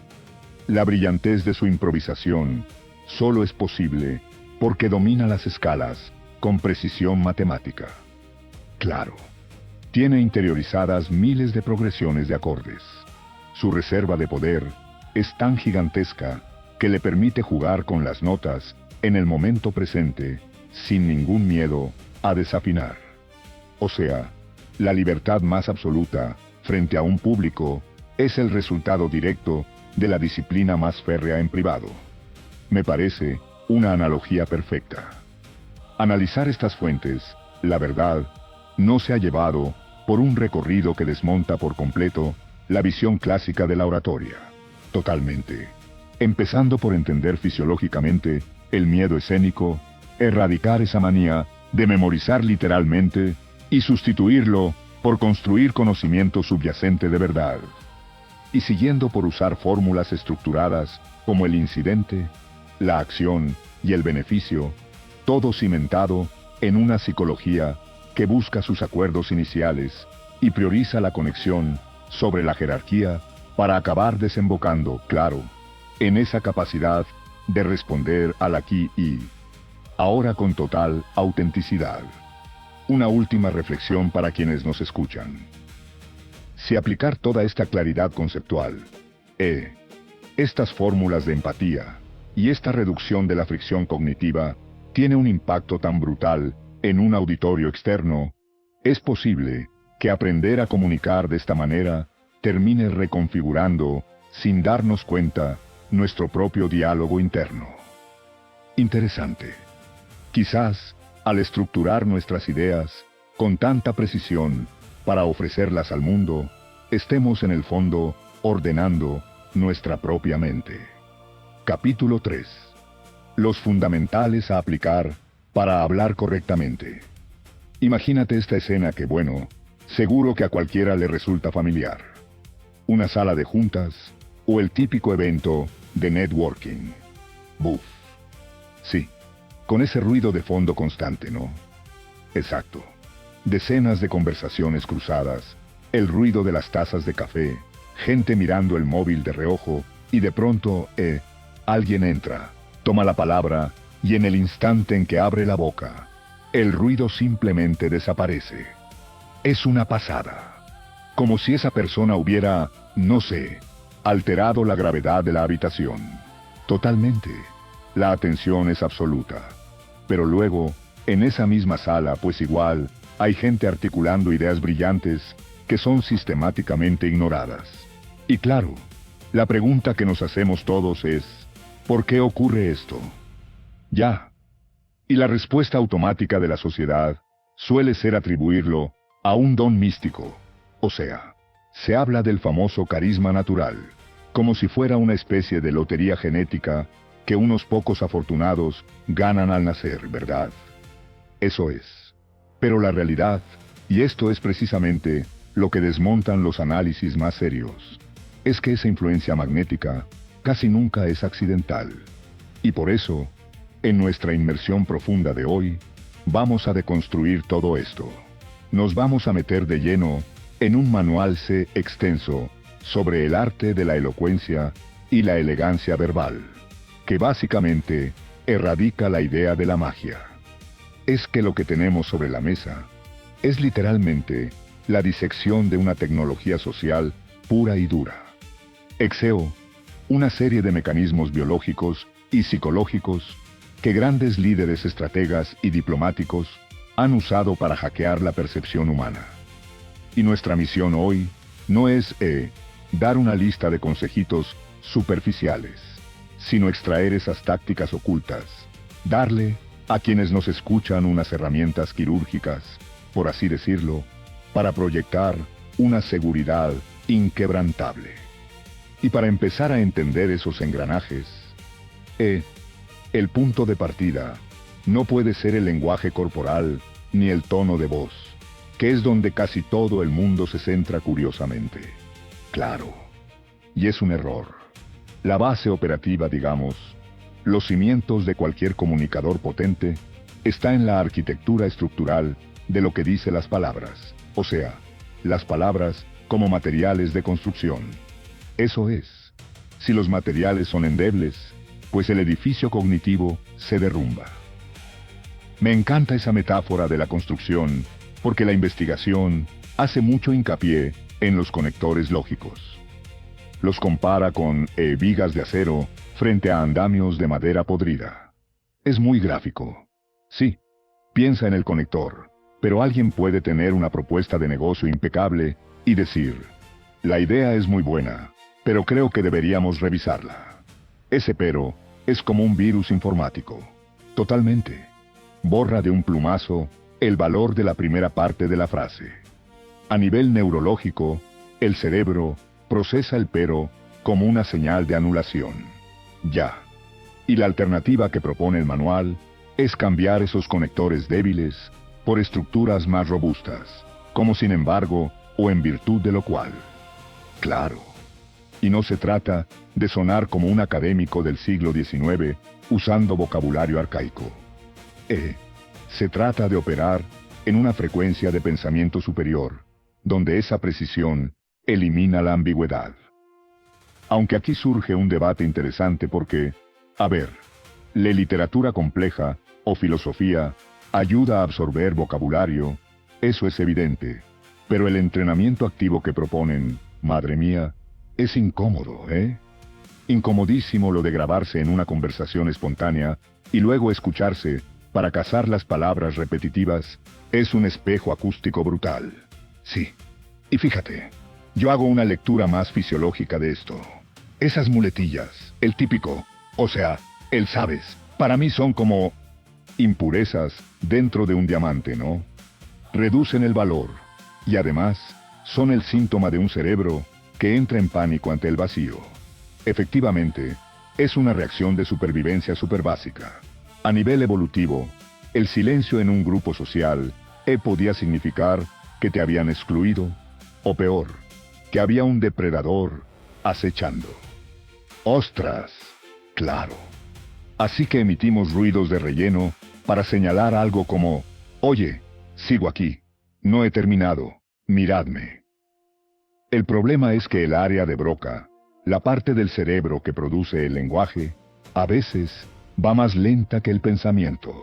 La brillantez de su improvisación solo es posible porque domina las escalas con precisión matemática. Claro, tiene interiorizadas miles de progresiones de acordes. Su reserva de poder es tan gigantesca que le permite jugar con las notas en el momento presente sin ningún miedo a desafinar. O sea, la libertad más absoluta frente a un público es el resultado directo de la disciplina más férrea en privado. Me parece una analogía perfecta. Analizar estas fuentes, la verdad, no se ha llevado por un recorrido que desmonta por completo la visión clásica de la oratoria. Totalmente. Empezando por entender fisiológicamente el miedo escénico, erradicar esa manía de memorizar literalmente y sustituirlo por construir conocimiento subyacente de verdad. Y siguiendo por usar fórmulas estructuradas como el incidente, la acción y el beneficio, todo cimentado en una psicología que busca sus acuerdos iniciales y prioriza la conexión sobre la jerarquía para acabar desembocando, claro, en esa capacidad de responder al aquí y ahora con total autenticidad. Una última reflexión para quienes nos escuchan. Si aplicar toda esta claridad conceptual, estas fórmulas de empatía y esta reducción de la fricción cognitiva tiene un impacto tan brutal en un auditorio externo, es posible que aprender a comunicar de esta manera termine reconfigurando, sin darnos cuenta, nuestro propio diálogo interno. Interesante. Quizás, al estructurar nuestras ideas con tanta precisión para ofrecerlas al mundo, estemos en el fondo ordenando nuestra propia mente. Capítulo 3. Los fundamentales a aplicar para hablar correctamente. Imagínate esta escena que, bueno, seguro que a cualquiera le resulta familiar. Una sala de juntas o el típico evento de networking. Buf. Sí, con ese ruido de fondo constante, ¿no? Exacto. Decenas de conversaciones cruzadas, el ruido de las tazas de café, gente mirando el móvil de reojo y de pronto, alguien entra, toma la palabra y en el instante en que abre la boca, el ruido simplemente desaparece. Es una pasada. Como si esa persona hubiera, no sé, alterado la gravedad de la habitación. Totalmente. La atención es absoluta. Pero luego, en esa misma sala, pues igual, hay gente articulando ideas brillantes que son sistemáticamente ignoradas. Y claro, la pregunta que nos hacemos todos es, ¿por qué ocurre esto? Ya. Y la respuesta automática de la sociedad suele ser atribuirlo a un don místico. O sea, se habla del famoso carisma natural, como si fuera una especie de lotería genética que unos pocos afortunados ganan al nacer, ¿verdad? Eso es. Pero la realidad, y esto es precisamente lo que desmontan los análisis más serios, es que esa influencia magnética casi nunca es accidental. Y por eso, en nuestra inmersión profunda de hoy, vamos a deconstruir todo esto. Nos vamos a meter de lleno en un manual C extenso sobre el arte de la elocuencia y la elegancia verbal, que básicamente erradica la idea de la magia. Es que lo que tenemos sobre la mesa es literalmente la disección de una tecnología social pura y dura. Exeo, una serie de mecanismos biológicos y psicológicos que grandes líderes estrategas y diplomáticos han usado para hackear la percepción humana. Y nuestra misión hoy no es dar una lista de consejitos superficiales, sino extraer esas tácticas ocultas, darle a quienes nos escuchan unas herramientas quirúrgicas, por así decirlo, para proyectar una seguridad inquebrantable. Y para empezar a entender esos engranajes, el punto de partida no puede ser el lenguaje corporal ni el tono de voz, que es donde casi todo el mundo se centra curiosamente. Claro, y es un error. La base operativa, digamos, los cimientos de cualquier comunicador potente, está en la arquitectura estructural de lo que dice las palabras, o sea, las palabras como materiales de construcción. Eso es, si los materiales son endebles, pues el edificio cognitivo se derrumba. Me encanta esa metáfora de la construcción, porque la investigación hace mucho hincapié en los conectores lógicos. Los compara con vigas de acero frente a andamios de madera podrida. Es muy gráfico. Sí, piensa en el conector, pero alguien puede tener una propuesta de negocio impecable y decir, la idea es muy buena, pero creo que deberíamos revisarla. Ese pero es como un virus informático. Totalmente. Borra de un plumazo el valor de la primera parte de la frase. A nivel neurológico, el cerebro procesa el pero como una señal de anulación. Ya. Y la alternativa que propone el manual es cambiar esos conectores débiles por estructuras más robustas, como sin embargo o en virtud de lo cual. Claro. Y no se trata de sonar como un académico del siglo XIX usando vocabulario arcaico. Se trata de operar en una frecuencia de pensamiento superior, donde esa precisión elimina la ambigüedad. Aunque aquí surge un debate interesante porque, a ver, la literatura compleja o filosofía ayuda a absorber vocabulario, eso es evidente, pero el entrenamiento activo que proponen, madre mía, es incómodo, ¿eh? Incomodísimo lo de grabarse en una conversación espontánea y luego escucharse para cazar las palabras repetitivas, es un espejo acústico brutal. Sí. Y fíjate, yo hago una lectura más fisiológica de esto. Esas muletillas, el típico, o sea, el sabes, para mí son como impurezas dentro de un diamante, ¿no? Reducen el valor, y además, son el síntoma de un cerebro que entra en pánico ante el vacío. Efectivamente, es una reacción de supervivencia superbásica. A nivel evolutivo, el silencio en un grupo social podía significar que te habían excluido, o peor, que había un depredador acechando. ¡Ostras! Claro. Así que emitimos ruidos de relleno para señalar algo como, oye, sigo aquí, no he terminado, miradme. El problema es que el área de Broca, la parte del cerebro que produce el lenguaje, a veces va más lenta que el pensamiento.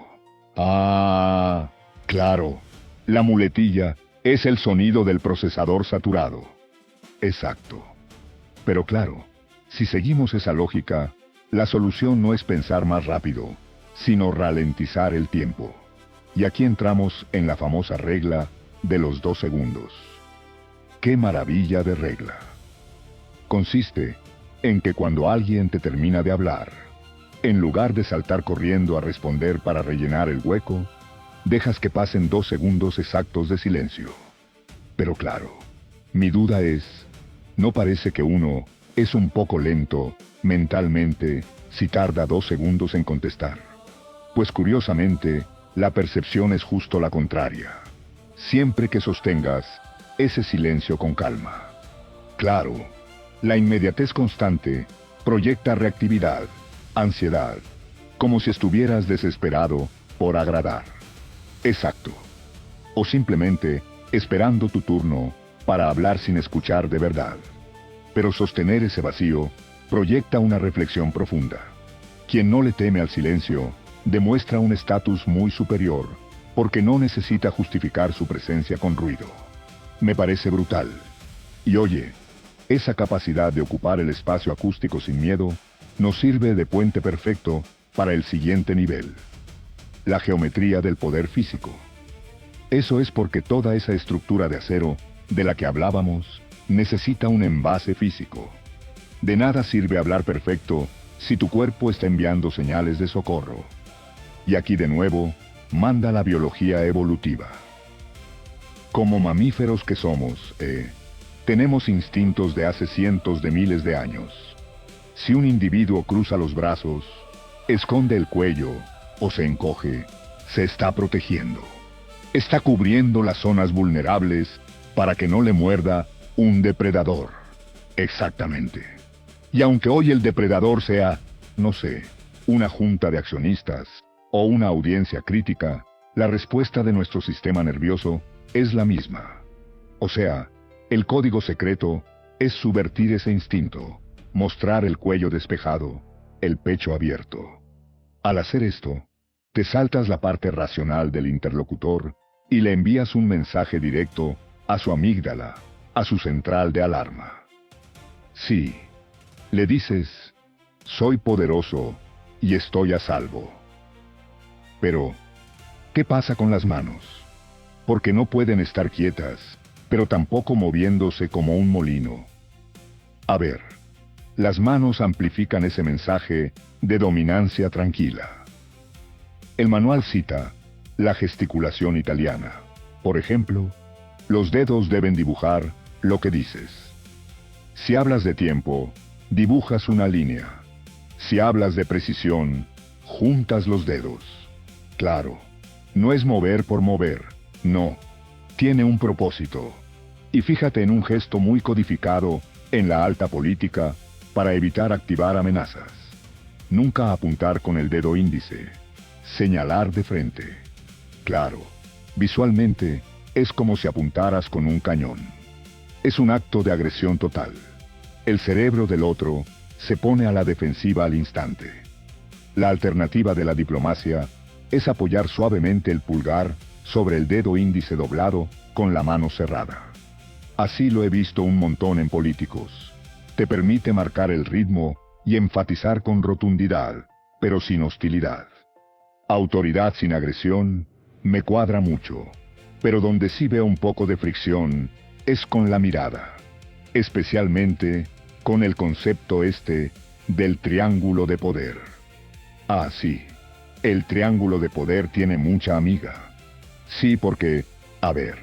Ah, claro, la muletilla es el sonido del procesador saturado. Exacto. Pero claro, si seguimos esa lógica, la solución no es pensar más rápido, sino ralentizar el tiempo. Y aquí entramos en la famosa regla de los 2 segundos. ¡Qué maravilla de regla! Consiste en que cuando alguien te termina de hablar, en lugar de saltar corriendo a responder para rellenar el hueco, dejas que pasen 2 segundos exactos de silencio. Pero claro, mi duda es, ¿no parece que uno es un poco lento mentalmente si tarda 2 segundos en contestar? Pues curiosamente, la percepción es justo la contraria. Siempre que sostengas ese silencio con calma. Claro, la inmediatez constante proyecta reactividad, ansiedad, como si estuvieras desesperado por agradar. Exacto. O simplemente esperando tu turno para hablar sin escuchar de verdad. Pero sostener ese vacío proyecta una reflexión profunda. Quien no le teme al silencio demuestra un estatus muy superior, porque no necesita justificar su presencia con ruido. Me parece brutal. Y oye, esa capacidad de ocupar el espacio acústico sin miedo nos sirve de puente perfecto para el siguiente nivel. La geometría del poder físico. Eso es porque toda esa estructura de acero de la que hablábamos necesita un envase físico. De nada sirve hablar perfecto si tu cuerpo está enviando señales de socorro. Y aquí de nuevo, manda la biología evolutiva. Como mamíferos que somos, tenemos instintos de hace cientos de miles de años. Si un individuo cruza los brazos, esconde el cuello o se encoge, se está protegiendo. Está cubriendo las zonas vulnerables para que no le muerda un depredador. Exactamente. Y aunque hoy el depredador sea, no sé, una junta de accionistas o una audiencia crítica, la respuesta de nuestro sistema nervioso es la misma. O sea, el código secreto es subvertir ese instinto, mostrar el cuello despejado, el pecho abierto. Al hacer esto, te saltas la parte racional del interlocutor y le envías un mensaje directo a su amígdala, a su central de alarma. Sí, le dices, soy poderoso y estoy a salvo. Pero, ¿qué pasa con las manos? Porque no pueden estar quietas, pero tampoco moviéndose como un molino. A ver, las manos amplifican ese mensaje de dominancia tranquila. El manual cita la gesticulación italiana. Por ejemplo, los dedos deben dibujar lo que dices. Si hablas de tiempo, dibujas una línea. Si hablas de precisión, juntas los dedos. Claro, no es mover por mover, no. Tiene un propósito. Y fíjate en un gesto muy codificado en la alta política para evitar activar amenazas. Nunca apuntar con el dedo índice. Señalar de frente. Claro, visualmente es como si apuntaras con un cañón. Es un acto de agresión total. El cerebro del otro se pone a la defensiva al instante. La alternativa de la diplomacia es apoyar suavemente el pulgar sobre el dedo índice doblado con la mano cerrada. Así lo he visto un montón en políticos. Te permite marcar el ritmo y enfatizar con rotundidad, pero sin hostilidad. Autoridad sin agresión me cuadra mucho, pero donde sí veo un poco de fricción es con la mirada, especialmente con el concepto del triángulo de poder. Ah, sí, el triángulo de poder tiene mucha amiga. Sí, porque, a ver,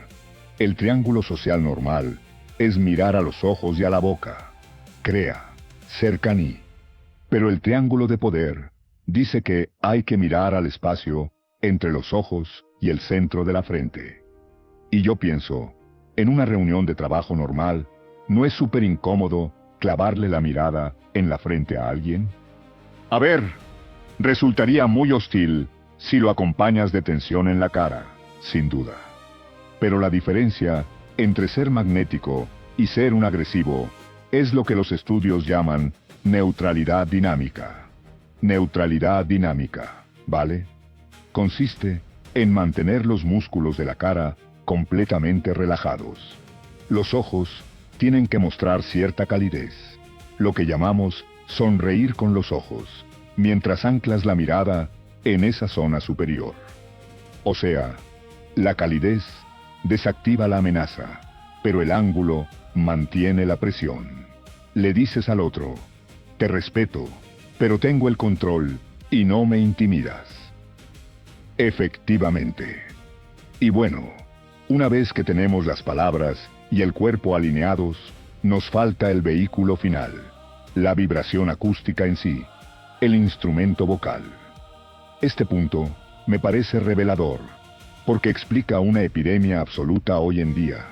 el triángulo social normal es mirar a los ojos y a la boca, crea, cercanía. Pero el triángulo de poder dice que hay que mirar al espacio entre los ojos y el centro de la frente. Y yo pienso, en una reunión de trabajo normal, ¿no es súper incómodo clavarle la mirada en la frente a alguien? A ver, resultaría muy hostil si lo acompañas de tensión en la cara, sin duda. Pero la diferencia entre ser magnético y ser un agresivo es lo que los estudios llaman neutralidad dinámica. Neutralidad dinámica, ¿vale? Consiste en mantener los músculos de la cara completamente relajados. Los ojos tienen que mostrar cierta calidez, lo que llamamos sonreír con los ojos, mientras anclas la mirada en esa zona superior. O sea, la calidez desactiva la amenaza, pero el ángulo mantiene la presión. Le dices al otro, te respeto, pero tengo el control y no me intimidas. Efectivamente. Y bueno, una vez que tenemos las palabras y el cuerpo alineados, nos falta el vehículo final, la vibración acústica en sí, el instrumento vocal. Este punto me parece revelador, porque explica una epidemia absoluta hoy en día,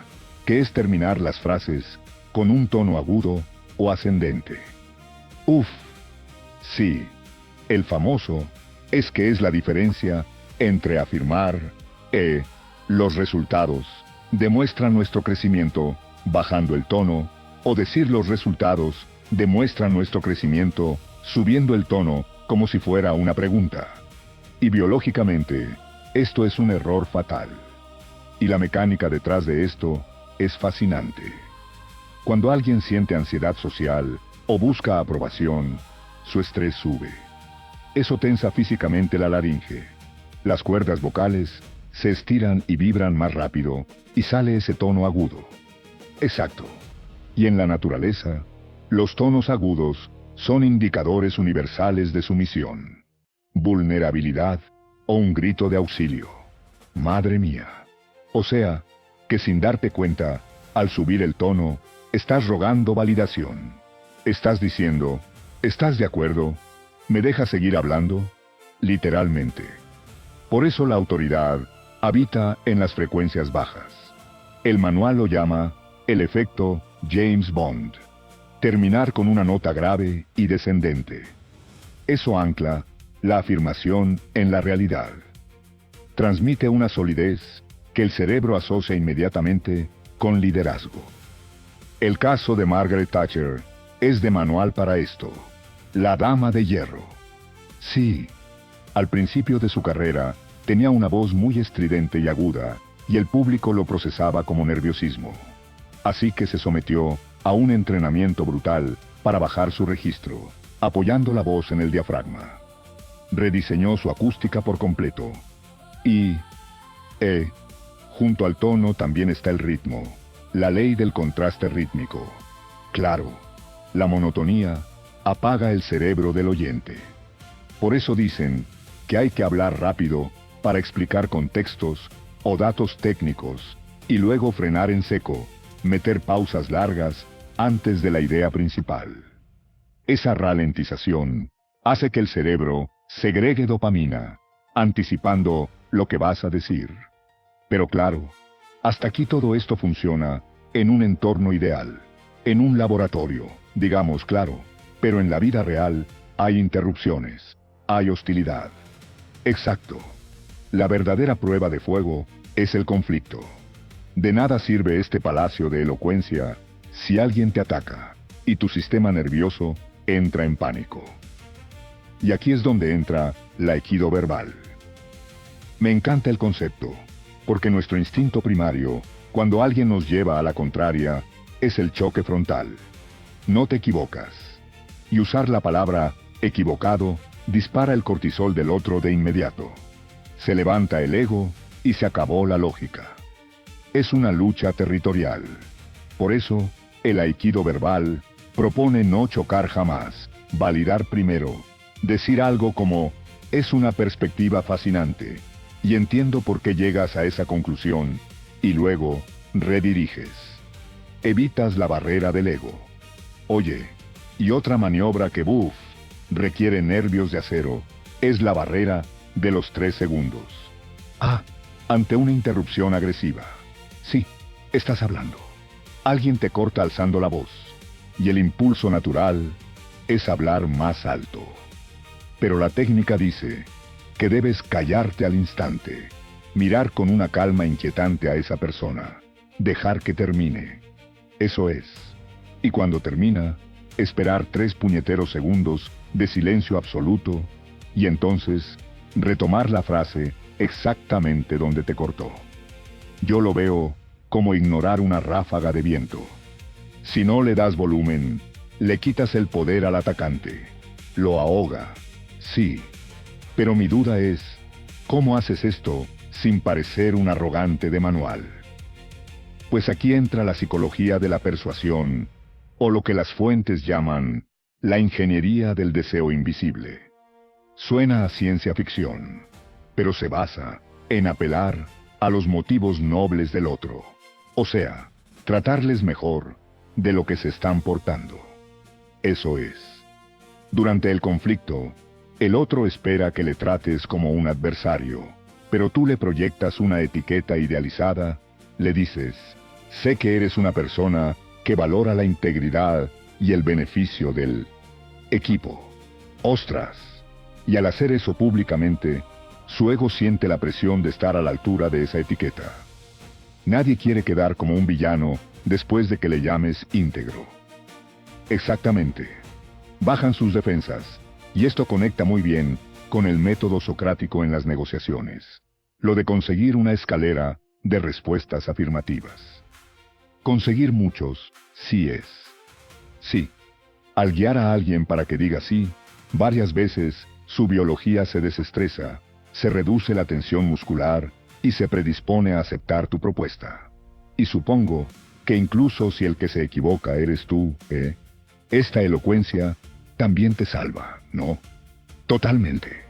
que es terminar las frases con un tono agudo o ascendente. Uf, sí, el famoso es que es la diferencia entre afirmar, los resultados demuestran nuestro crecimiento bajando el tono, o decir los resultados demuestran nuestro crecimiento subiendo el tono como si fuera una pregunta. Y biológicamente, esto es un error fatal. Y la mecánica detrás de esto es fascinante. Cuando alguien siente ansiedad social o busca aprobación, su estrés sube. Eso tensa físicamente la laringe. Las cuerdas vocales se estiran y vibran más rápido, y sale ese tono agudo. Exacto. Y en la naturaleza, los tonos agudos son indicadores universales de sumisión, vulnerabilidad o un grito de auxilio. Madre mía. O sea, que sin darte cuenta, al subir el tono, estás rogando validación. Estás diciendo, ¿estás de acuerdo? ¿Me dejas seguir hablando? Literalmente. Por eso la autoridad habita en las frecuencias bajas. El manual lo llama el efecto James Bond. Terminar con una nota grave y descendente. Eso ancla la afirmación en la realidad. Transmite una solidez que el cerebro asocia inmediatamente con liderazgo. El caso de Margaret Thatcher es de manual para esto. La dama de hierro. Sí, al principio de su carrera tenía una voz muy estridente y aguda, y el público lo procesaba como nerviosismo. Así que se sometió a un entrenamiento brutal para bajar su registro, apoyando la voz en el diafragma. Rediseñó su acústica por completo. Y, junto al tono también está el ritmo, la ley del contraste rítmico. Claro, la monotonía apaga el cerebro del oyente. Por eso dicen que hay que hablar rápido para explicar contextos o datos técnicos, y luego frenar en seco, meter pausas largas antes de la idea principal. Esa ralentización hace que el cerebro segregue dopamina, anticipando lo que vas a decir. Pero claro, hasta aquí todo esto funciona en un entorno ideal, en un laboratorio, digamos claro, pero en la vida real hay interrupciones, hay hostilidad. Exacto. La verdadera prueba de fuego es el conflicto. De nada sirve este palacio de elocuencia si alguien te ataca y tu sistema nervioso entra en pánico. Y aquí es donde entra la aikido verbal. Me encanta el concepto, porque nuestro instinto primario, cuando alguien nos lleva a la contraria, es el choque frontal. No te equivocas. Y usar la palabra equivocado dispara el cortisol del otro de inmediato. Se levanta el ego y se acabó la lógica. Es una lucha territorial. Por eso, el aikido verbal propone no chocar jamás, validar primero, decir algo como, es una perspectiva fascinante, y entiendo por qué llegas a esa conclusión, y luego, rediriges. Evitas la barrera del ego. Oye, y otra maniobra que, requiere nervios de acero, es la barrera de los 3 segundos. Ante una interrupción agresiva. Sí, estás hablando. Alguien te corta alzando la voz, y el impulso natural es hablar más alto. Pero la técnica dice que debes callarte al instante, mirar con una calma inquietante a esa persona, dejar que termine. Eso es. Y cuando termina, esperar 3 puñeteros segundos de silencio absoluto, y entonces retomar la frase exactamente donde te cortó. Yo lo veo como ignorar una ráfaga de viento. Si no le das volumen, le quitas el poder al atacante. Lo ahoga. Sí. Pero mi duda es, ¿cómo haces esto sin parecer un arrogante de manual? Pues aquí entra la psicología de la persuasión, o lo que las fuentes llaman la ingeniería del deseo invisible. Suena a ciencia ficción, pero se basa en apelar a los motivos nobles del otro, o sea, tratarles mejor de lo que se están portando. Eso es. Durante el conflicto, el otro espera que le trates como un adversario, pero tú le proyectas una etiqueta idealizada, le dices, sé que eres una persona que valora la integridad y el beneficio del equipo. ¡Ostras! Y al hacer eso públicamente, su ego siente la presión de estar a la altura de esa etiqueta. Nadie quiere quedar como un villano después de que le llames íntegro. Exactamente. Bajan sus defensas, y esto conecta muy bien con el método socrático en las negociaciones. Lo de conseguir una escalera de respuestas afirmativas. Conseguir muchos sí es. Sí. Al guiar a alguien para que diga sí, varias veces su biología se desestresa, se reduce la tensión muscular y se predispone a aceptar tu propuesta. Y supongo que incluso si el que se equivoca eres tú, esta elocuencia también te salva, ¿no? Totalmente.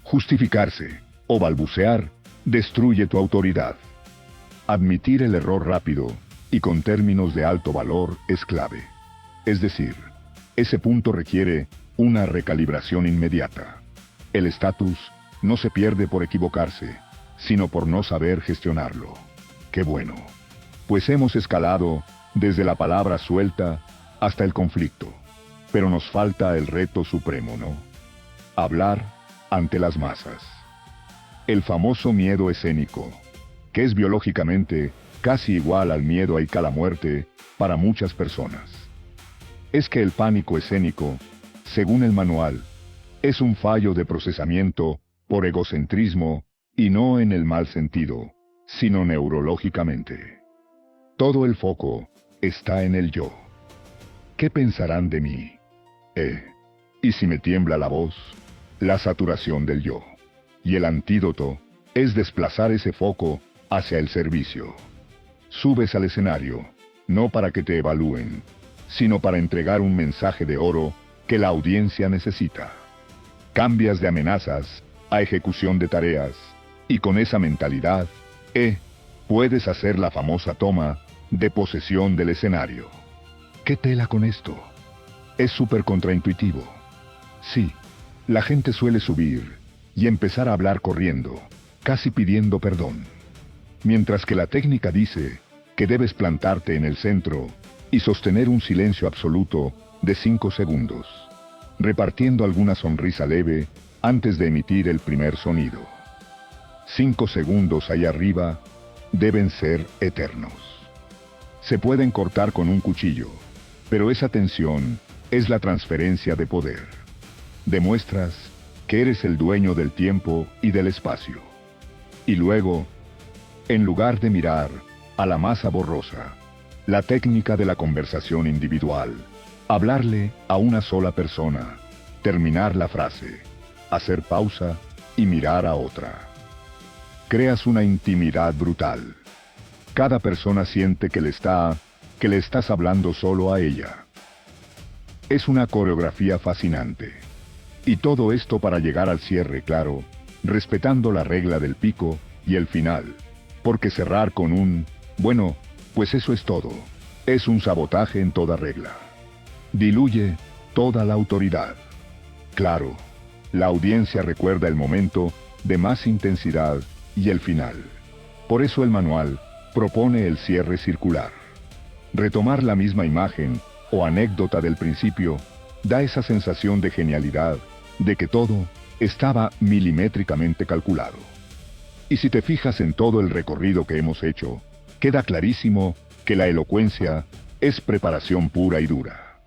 Justificarse o balbucear destruye tu autoridad. Admitir el error rápido y con términos de alto valor es clave. Es decir, ese punto requiere una recalibración inmediata. El estatus no se pierde por equivocarse, sino por no saber gestionarlo. ¡Qué bueno! Pues hemos escalado desde la palabra suelta hasta el conflicto. Pero nos falta el reto supremo, ¿no? Hablar ante las masas. El famoso miedo escénico, que es biológicamente casi igual al miedo y a la muerte para muchas personas. Es que el pánico escénico, según el manual, es un fallo de procesamiento por egocentrismo y no en el mal sentido, sino neurológicamente. Todo el foco está en el yo. ¿Qué pensarán de mí? ¿Y si me tiembla la voz? La saturación del yo. Y el antídoto es desplazar ese foco hacia el servicio. Subes al escenario, no para que te evalúen, sino para entregar un mensaje de oro que la audiencia necesita. Cambias de amenazas a ejecución de tareas, y con esa mentalidad, puedes hacer la famosa toma de posesión del escenario. ¿Qué tela con esto? Es súper contraintuitivo. Sí, la gente suele subir y empezar a hablar corriendo, casi pidiendo perdón. Mientras que la técnica dice que debes plantarte en el centro y sostener un silencio absoluto de 5 segundos, repartiendo alguna sonrisa leve antes de emitir el primer sonido. 5 segundos ahí arriba deben ser eternos. Se pueden cortar con un cuchillo, pero esa tensión es la transferencia de poder. Demuestras que eres el dueño del tiempo y del espacio. Y luego, en lugar de mirar a la masa borrosa, la técnica de la conversación individual, hablarle a una sola persona, terminar la frase, hacer pausa y mirar a otra. Creas una intimidad brutal. Cada persona siente que le estás hablando solo a ella. Es una coreografía fascinante. Y todo esto para llegar al cierre, claro, respetando la regla del pico y el final. Porque cerrar con un, bueno, pues eso es todo. Es un sabotaje en toda regla. Diluye toda la autoridad. Claro, la audiencia recuerda el momento de más intensidad y el final. Por eso el manual propone el cierre circular. Retomar la misma imagen o anécdota del principio da esa sensación de genialidad, de que todo estaba milimétricamente calculado. Y si te fijas en todo el recorrido que hemos hecho, queda clarísimo que la elocuencia es preparación pura y dura.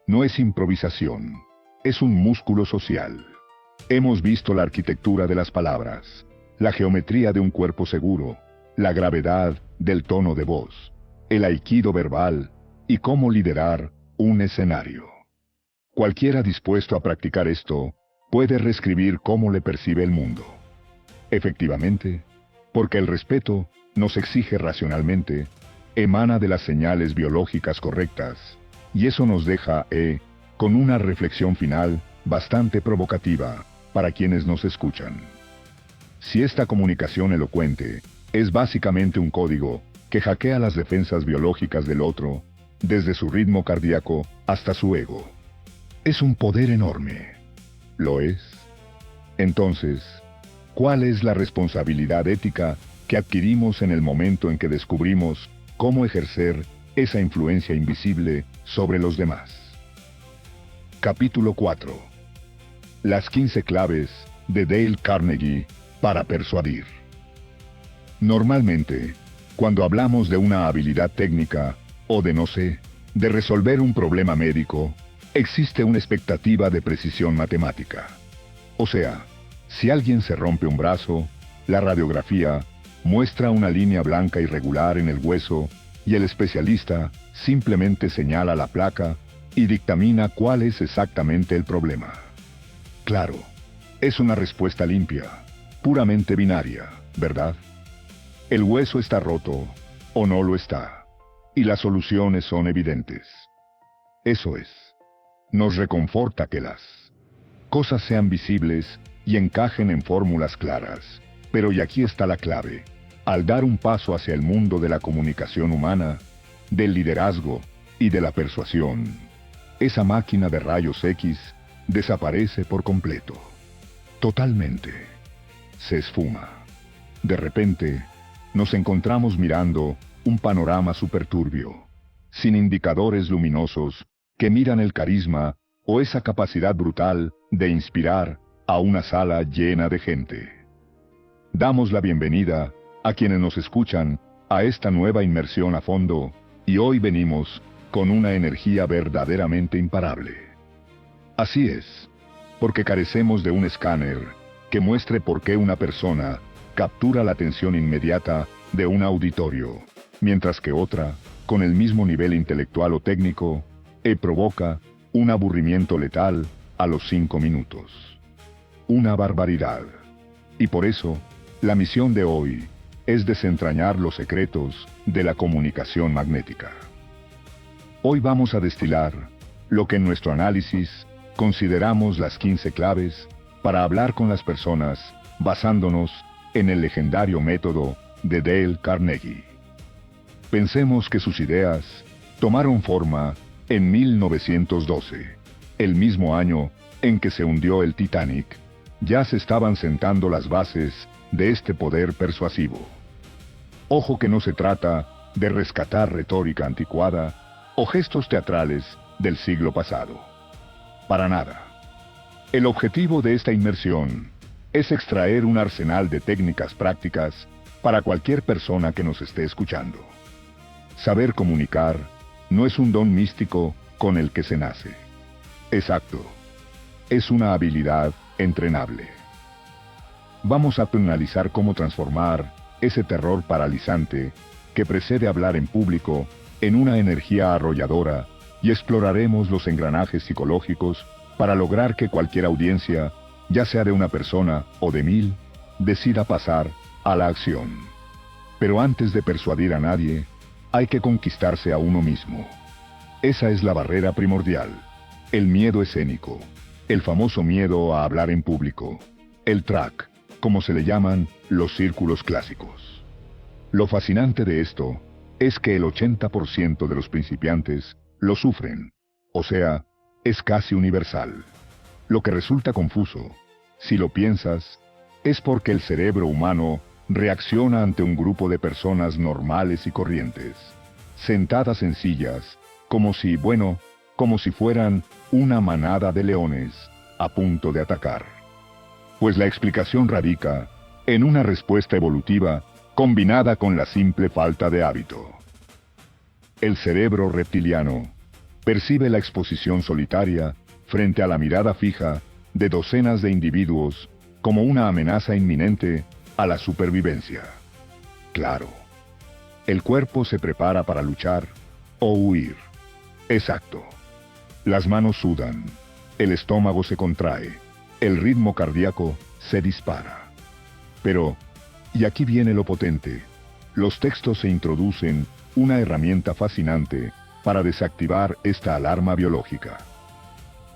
No es improvisación, es un músculo social. Hemos visto la arquitectura de las palabras, la geometría de un cuerpo seguro, la gravedad del tono de voz, el aikido verbal y cómo liderar un escenario. Cualquiera dispuesto a practicar esto puede reescribir cómo le percibe el mundo. Efectivamente, porque el respeto nos exige racionalmente, emana de las señales biológicas correctas, y eso nos deja, con una reflexión final bastante provocativa para quienes nos escuchan. Si esta comunicación elocuente es básicamente un código que hackea las defensas biológicas del otro, desde su ritmo cardíaco hasta su ego, es un poder enorme. ¿Lo es? Entonces, ¿cuál es la responsabilidad ética que adquirimos en el momento en que descubrimos cómo ejercer esa influencia invisible sobre los demás? Capítulo 4. Las 15 claves de Dale Carnegie para persuadir. Normalmente, cuando hablamos de una habilidad técnica, o de resolver un problema médico, existe una expectativa de precisión matemática. O sea, si alguien se rompe un brazo, la radiografía muestra una línea blanca irregular en el hueso y el especialista simplemente señala la placa y dictamina cuál es exactamente el problema. Claro, es una respuesta limpia, puramente binaria, ¿verdad? El hueso está roto o no lo está, y las soluciones son evidentes. Eso es. Nos reconforta que las cosas sean visibles y encajen en fórmulas claras. Pero y aquí está la clave. Al dar un paso hacia el mundo de la comunicación humana, del liderazgo y de la persuasión, esa máquina de rayos X desaparece por completo. Totalmente. Se esfuma. De repente, nos encontramos mirando un panorama superturbio, sin indicadores luminosos que miran el carisma o esa capacidad brutal de inspirar a una sala llena de gente. Damos la bienvenida a quienes nos escuchan a esta nueva inmersión a fondo, y hoy venimos con una energía verdaderamente imparable. Así es, porque carecemos de un escáner que muestre por qué una persona captura la atención inmediata de un auditorio, mientras que otra, con el mismo nivel intelectual o técnico, provoca un aburrimiento letal a los 5 minutos. Una barbaridad. Y por eso, la misión de hoy es desentrañar los secretos de la comunicación magnética. Hoy vamos a destilar lo que en nuestro análisis consideramos las 15 claves para hablar con las personas basándonos en el legendario método de Dale Carnegie. Pensemos que sus ideas tomaron forma en 1912, el mismo año en que se hundió el Titanic. Ya se estaban sentando las bases de este poder persuasivo. Ojo que no se trata de rescatar retórica anticuada o gestos teatrales del siglo pasado. Para nada. El objetivo de esta inmersión es extraer un arsenal de técnicas prácticas para cualquier persona que nos esté escuchando. Saber comunicar no es un don místico con el que se nace. Exacto. Es una habilidad entrenable. Vamos a analizar cómo transformar ese terror paralizante que precede hablar en público en una energía arrolladora y exploraremos los engranajes psicológicos para lograr que cualquier audiencia, ya sea de una persona o de 1000, decida pasar a la acción. Pero antes de persuadir a nadie, hay que conquistarse a uno mismo. Esa es la barrera primordial, el miedo escénico, el famoso miedo a hablar en público, el track, como se le llaman los círculos clásicos. Lo fascinante de esto es que el 80% de los principiantes lo sufren, o sea, es casi universal. Lo que resulta confuso, si lo piensas, es porque el cerebro humano reacciona ante un grupo de personas normales y corrientes, sentadas en sillas, como si fueran una manada de leones a punto de atacar. Pues la explicación radica en una respuesta evolutiva combinada con la simple falta de hábito. El cerebro reptiliano percibe la exposición solitaria frente a la mirada fija de docenas de individuos como una amenaza inminente a la supervivencia. Claro, el cuerpo se prepara para luchar o huir. Exacto. Las manos sudan, el estómago se contrae, el ritmo cardíaco se dispara. Pero, y aquí viene lo potente, los textos se introducen una herramienta fascinante para desactivar esta alarma biológica.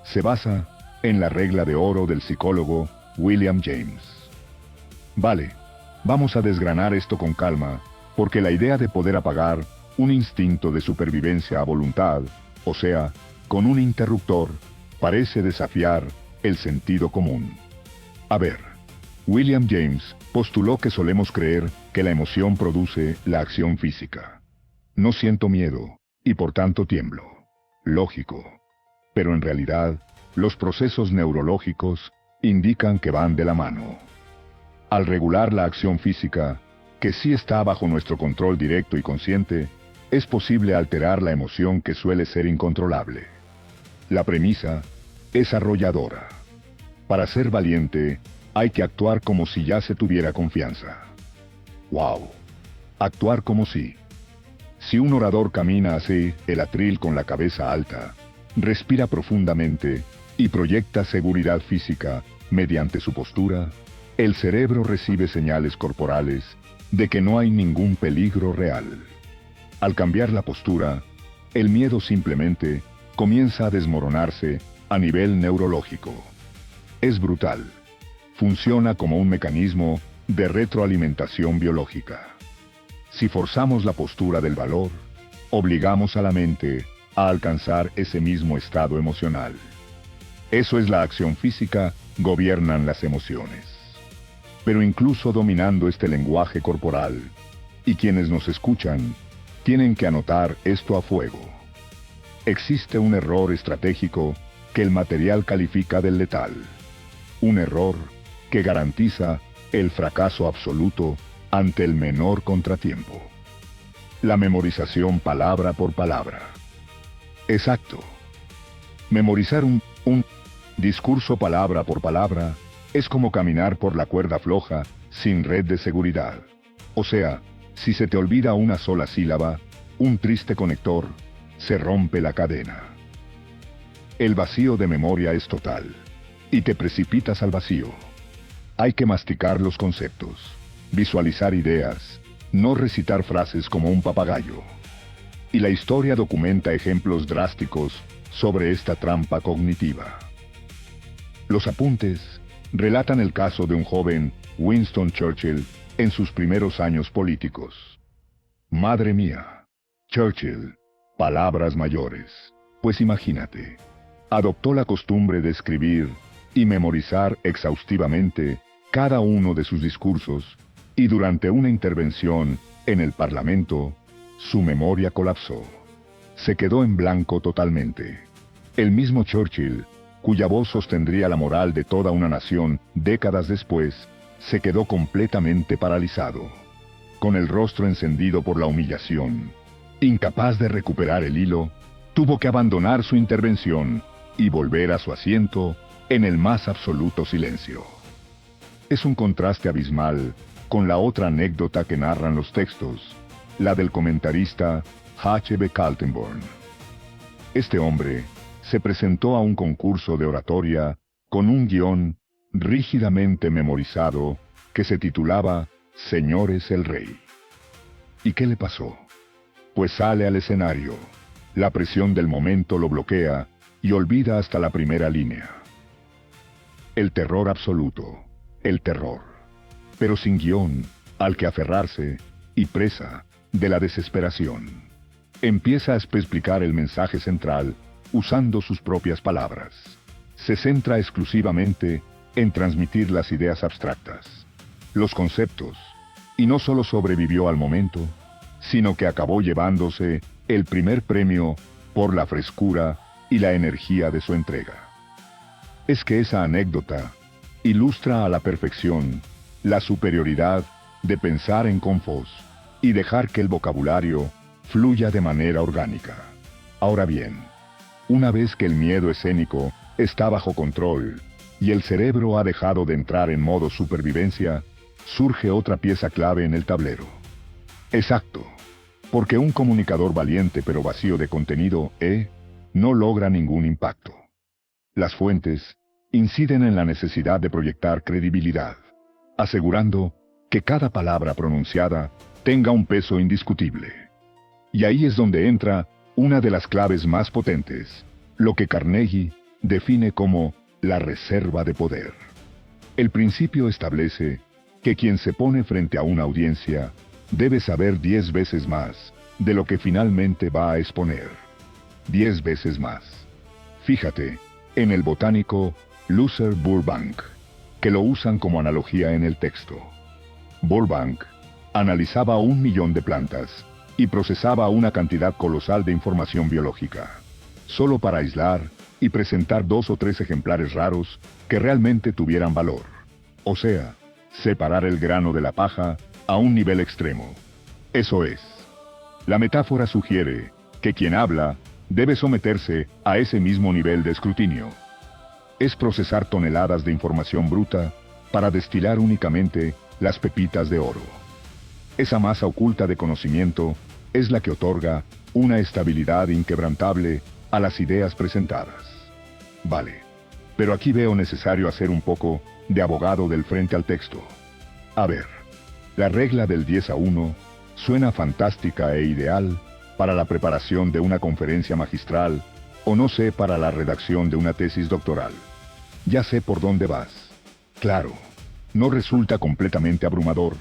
Se basa en la regla de oro del psicólogo William James. Vale, vamos a desgranar esto con calma, porque la idea de poder apagar un instinto de supervivencia a voluntad, o sea, con un interruptor, parece desafiar el sentido común. A ver, William James postuló que solemos creer que la emoción produce la acción física. No siento miedo, y por tanto tiemblo. Lógico. Pero en realidad, los procesos neurológicos indican que van de la mano. Al regular la acción física, que sí está bajo nuestro control directo y consciente, es posible alterar la emoción que suele ser incontrolable. La premisa es arrolladora. Para ser valiente, hay que actuar como si ya se tuviera confianza. ¡Wow! Actuar como si. Si un orador camina así, el atril con la cabeza alta, respira profundamente y proyecta seguridad física mediante su postura, el cerebro recibe señales corporales de que no hay ningún peligro real. Al cambiar la postura, el miedo simplemente comienza a desmoronarse a nivel neurológico. Es brutal. Funciona como un mecanismo de retroalimentación biológica. Si forzamos la postura del valor, obligamos a la mente a alcanzar ese mismo estado emocional. Eso es la acción física, gobiernan las emociones. Pero incluso dominando este lenguaje corporal, y quienes nos escuchan, tienen que anotar esto a fuego. Existe un error estratégico que el material califica de letal. Un error que garantiza el fracaso absoluto ante el menor contratiempo. la memorización palabra por palabra. Exacto. Memorizar un discurso palabra por palabra es como caminar por la cuerda floja sin red de seguridad. O sea, si se te olvida una sola sílaba, un triste conector, se rompe la cadena. El vacío de memoria es total, y te precipitas al vacío. Hay que masticar los conceptos, visualizar ideas, no recitar frases como un papagayo. Y la historia documenta ejemplos drásticos sobre esta trampa cognitiva. Los apuntes relatan el caso de un joven, Winston Churchill, en sus primeros años políticos. Madre mía, Churchill, palabras mayores. Pues imagínate, adoptó la costumbre de escribir y memorizar exhaustivamente cada uno de sus discursos, y durante una intervención en el Parlamento, su memoria colapsó. Se quedó en blanco totalmente. El mismo Churchill, cuya voz sostendría la moral de toda una nación décadas después, se quedó completamente paralizado, con el rostro encendido por la humillación. Incapaz de recuperar el hilo, tuvo que abandonar su intervención y volver a su asiento en el más absoluto silencio. Es un contraste abismal con la otra anécdota que narran los textos, la del comentarista H.B. Kaltenborn. Este hombre se presentó a un concurso de oratoria con un guión rígidamente memorizado que se titulaba Señores el Rey. ¿Y qué le pasó? Pues sale al escenario, la presión del momento lo bloquea y olvida hasta la primera línea. El terror absoluto, el terror, pero sin guión al que aferrarse y presa de la desesperación. Empieza a explicar el mensaje central usando sus propias palabras. Se centra exclusivamente en transmitir las ideas abstractas, los conceptos, y no solo sobrevivió al momento, sino que acabó llevándose el primer premio por la frescura y la energía de su entrega. Es que esa anécdota ilustra a la perfección la superioridad de pensar en confos y dejar que el vocabulario fluya de manera orgánica. Ahora bien, una vez que el miedo escénico está bajo control y el cerebro ha dejado de entrar en modo supervivencia, surge otra pieza clave en el tablero. Exacto, porque un comunicador valiente pero vacío de contenido, no logra ningún impacto. Las fuentes inciden en la necesidad de proyectar credibilidad, asegurando que cada palabra pronunciada tenga un peso indiscutible. Y ahí es donde entra una de las claves más potentes, lo que Carnegie define como la reserva de poder. El principio establece que quien se pone frente a una audiencia debe saber 10 veces más de lo que finalmente va a exponer. 10 veces más. Fíjate en el botánico Luther Burbank, que lo usan como analogía en el texto. Burbank analizaba 1 millón de plantas y procesaba una cantidad colosal de información biológica, solo para aislar y presentar 2 o 3 ejemplares raros que realmente tuvieran valor. O sea, separar el grano de la paja a un nivel extremo. Eso es. La metáfora sugiere que quien habla debe someterse a ese mismo nivel de escrutinio. Es procesar toneladas de información bruta para destilar únicamente las pepitas de oro. Esa masa oculta de conocimiento es la que otorga una estabilidad inquebrantable a las ideas presentadas. Vale, pero aquí veo necesario hacer un poco de abogado del frente al texto. A ver, la regla del 10-1 suena fantástica e ideal para la preparación de una conferencia magistral o no sé, para la redacción de una tesis doctoral. Ya sé por dónde vas. Claro, no resulta completamente abrumador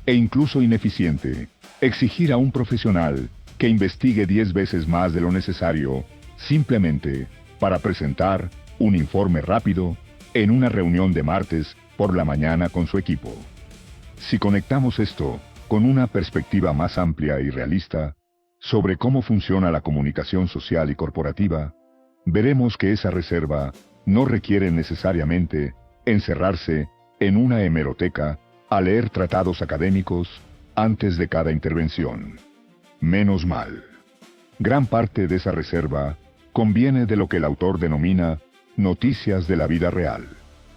e incluso ineficiente exigir a un profesional que investigue 10 veces más de lo necesario simplemente para presentar un informe rápido en una reunión de martes por la mañana con su equipo. Si conectamos esto con una perspectiva más amplia y realista sobre cómo funciona la comunicación social y corporativa, veremos que esa reserva no requiere necesariamente encerrarse en una hemeroteca a leer tratados académicos antes de cada intervención. Menos mal. Gran parte de esa reserva conviene de lo que el autor denomina noticias de la vida real,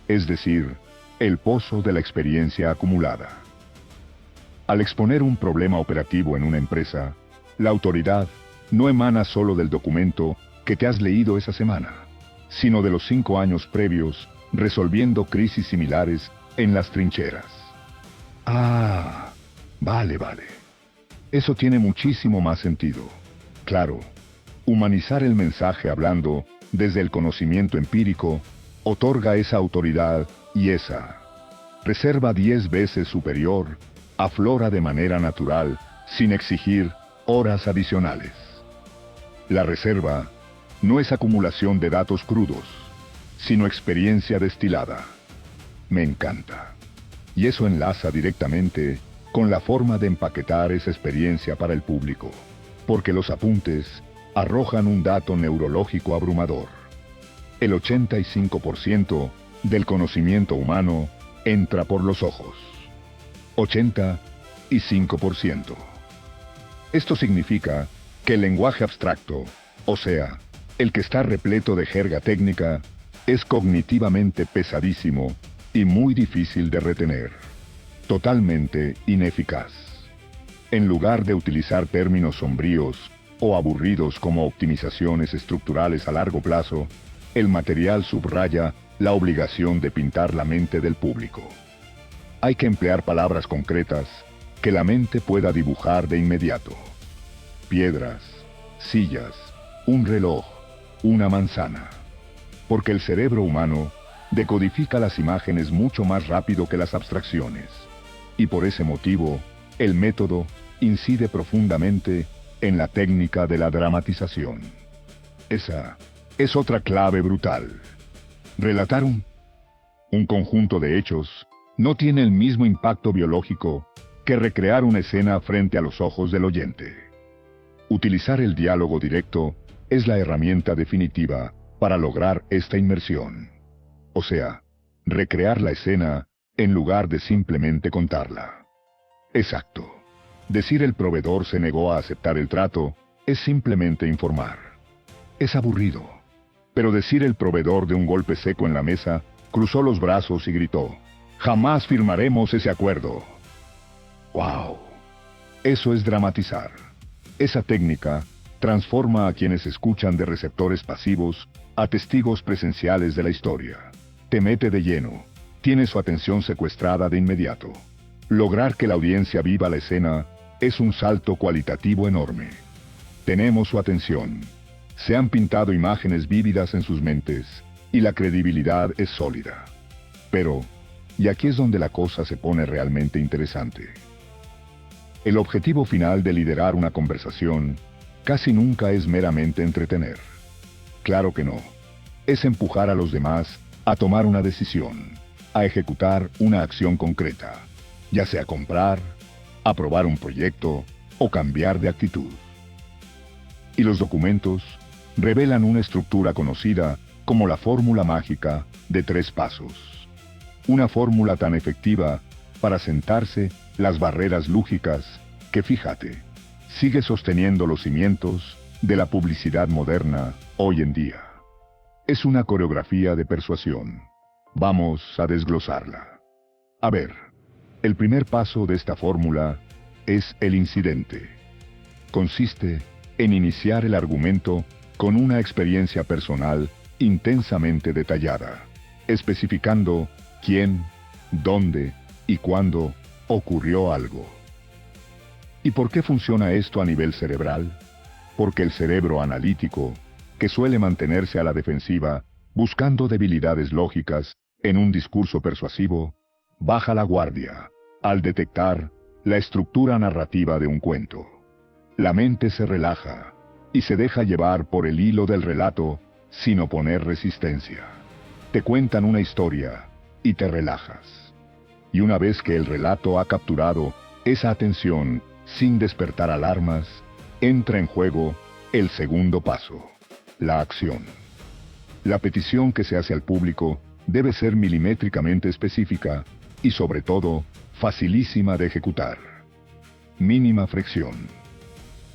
es decir, el pozo de la experiencia acumulada. Al exponer un problema operativo en una empresa, la autoridad no emana solo del documento que te has leído esa semana, sino de los 5 años previos resolviendo crisis similares en las trincheras. Ah, vale. Eso tiene muchísimo más sentido. Claro, humanizar el mensaje hablando desde el conocimiento empírico otorga esa autoridad y esa reserva 10 veces superior aflora de manera natural sin exigir horas adicionales. La reserva no es acumulación de datos crudos, sino experiencia destilada. Me encanta. Y eso enlaza directamente con la forma de empaquetar esa experiencia para el público, porque los apuntes arrojan un dato neurológico abrumador. El 85% del conocimiento humano entra por los ojos. 85%. Esto significa que el lenguaje abstracto, o sea, el que está repleto de jerga técnica, es cognitivamente pesadísimo y muy difícil de retener. Totalmente ineficaz. En lugar de utilizar términos sombríos o aburridos como optimizaciones estructurales a largo plazo, el material subraya la obligación de pintar la mente del público. Hay que emplear palabras concretas que la mente pueda dibujar de inmediato. Piedras, sillas, un reloj, una manzana. Porque el cerebro humano decodifica las imágenes mucho más rápido que las abstracciones. Y por ese motivo, el método incide profundamente en la técnica de la dramatización. Esa es otra clave brutal. Relatar un conjunto de hechos no tiene el mismo impacto biológico que recrear una escena frente a los ojos del oyente. Utilizar el diálogo directo es la herramienta definitiva para lograr esta inmersión. O sea, recrear la escena en lugar de simplemente contarla. Exacto. Decir el proveedor se negó a aceptar el trato es simplemente informar. Es aburrido. Pero decir el proveedor de un golpe seco en la mesa cruzó los brazos y gritó: «Jamás firmaremos ese acuerdo». ¡Wow! Eso es dramatizar. Esa técnica transforma a quienes escuchan de receptores pasivos a testigos presenciales de la historia. Te mete de lleno. Tiene su atención secuestrada de inmediato. Lograr que la audiencia viva la escena es un salto cualitativo enorme. Tenemos su atención. Se han pintado imágenes vívidas en sus mentes, y la credibilidad es sólida. Pero, y aquí es donde la cosa se pone realmente interesante. El objetivo final de liderar una conversación casi nunca es meramente entretener. Claro que no. Es empujar a los demás a tomar una decisión, a ejecutar una acción concreta, ya sea comprar, aprobar un proyecto o cambiar de actitud. Y los documentos revelan una estructura conocida como la fórmula mágica de 3 pasos. Una fórmula tan efectiva para sentarse las barreras lúgicas que, fíjate, sigue sosteniendo los cimientos de la publicidad moderna hoy en día. Es una coreografía de persuasión. Vamos a desglosarla. A ver, el primer paso de esta fórmula es el incidente. Consiste en iniciar el argumento con una experiencia personal intensamente detallada, especificando quién, dónde y cuándo ocurrió algo. ¿Y por qué funciona esto a nivel cerebral? Porque el cerebro analítico, que suele mantenerse a la defensiva, buscando debilidades lógicas en un discurso persuasivo, baja la guardia al detectar la estructura narrativa de un cuento. La mente se relaja y se deja llevar por el hilo del relato sin oponer resistencia. Te cuentan una historia y te relajas. Y una vez que el relato ha capturado esa atención sin despertar alarmas, entra en juego el segundo paso, la acción. La petición que se hace al público debe ser milimétricamente específica y, sobre todo, facilísima de ejecutar. Mínima fricción.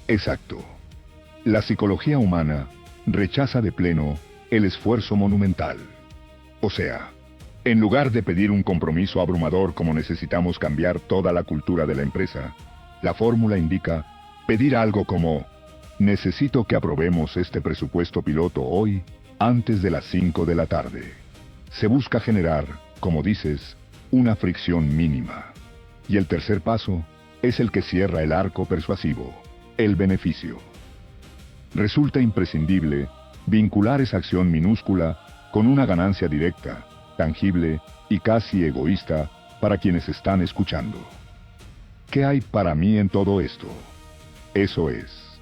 Exacto. La psicología humana rechaza de pleno el esfuerzo monumental. O sea, en lugar de pedir un compromiso abrumador como necesitamos cambiar toda la cultura de la empresa, la fórmula indica pedir algo como: necesito que aprobemos este presupuesto piloto hoy antes de las 5 de la tarde. Se busca generar, como dices, una fricción mínima. Y el tercer paso es el que cierra el arco persuasivo: el beneficio. Resulta imprescindible vincular esa acción minúscula con una ganancia directa, tangible y casi egoísta para quienes están escuchando. ¿Qué hay para mí en todo esto? Eso es.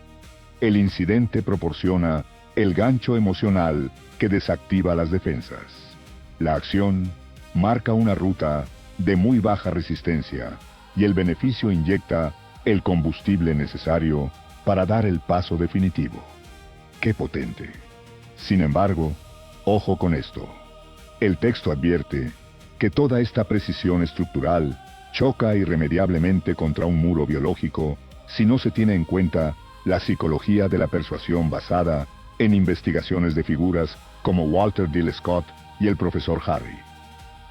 El incidente proporciona el gancho emocional que desactiva las defensas. La acción marca una ruta de muy baja resistencia y el beneficio inyecta el combustible necesario para dar el paso definitivo. ¡Qué potente! Sin embargo, ojo con esto. El texto advierte que toda esta precisión estructural choca irremediablemente contra un muro biológico si no se tiene en cuenta la psicología de la persuasión basada en investigaciones de figuras como Walter D. Scott y el profesor Harry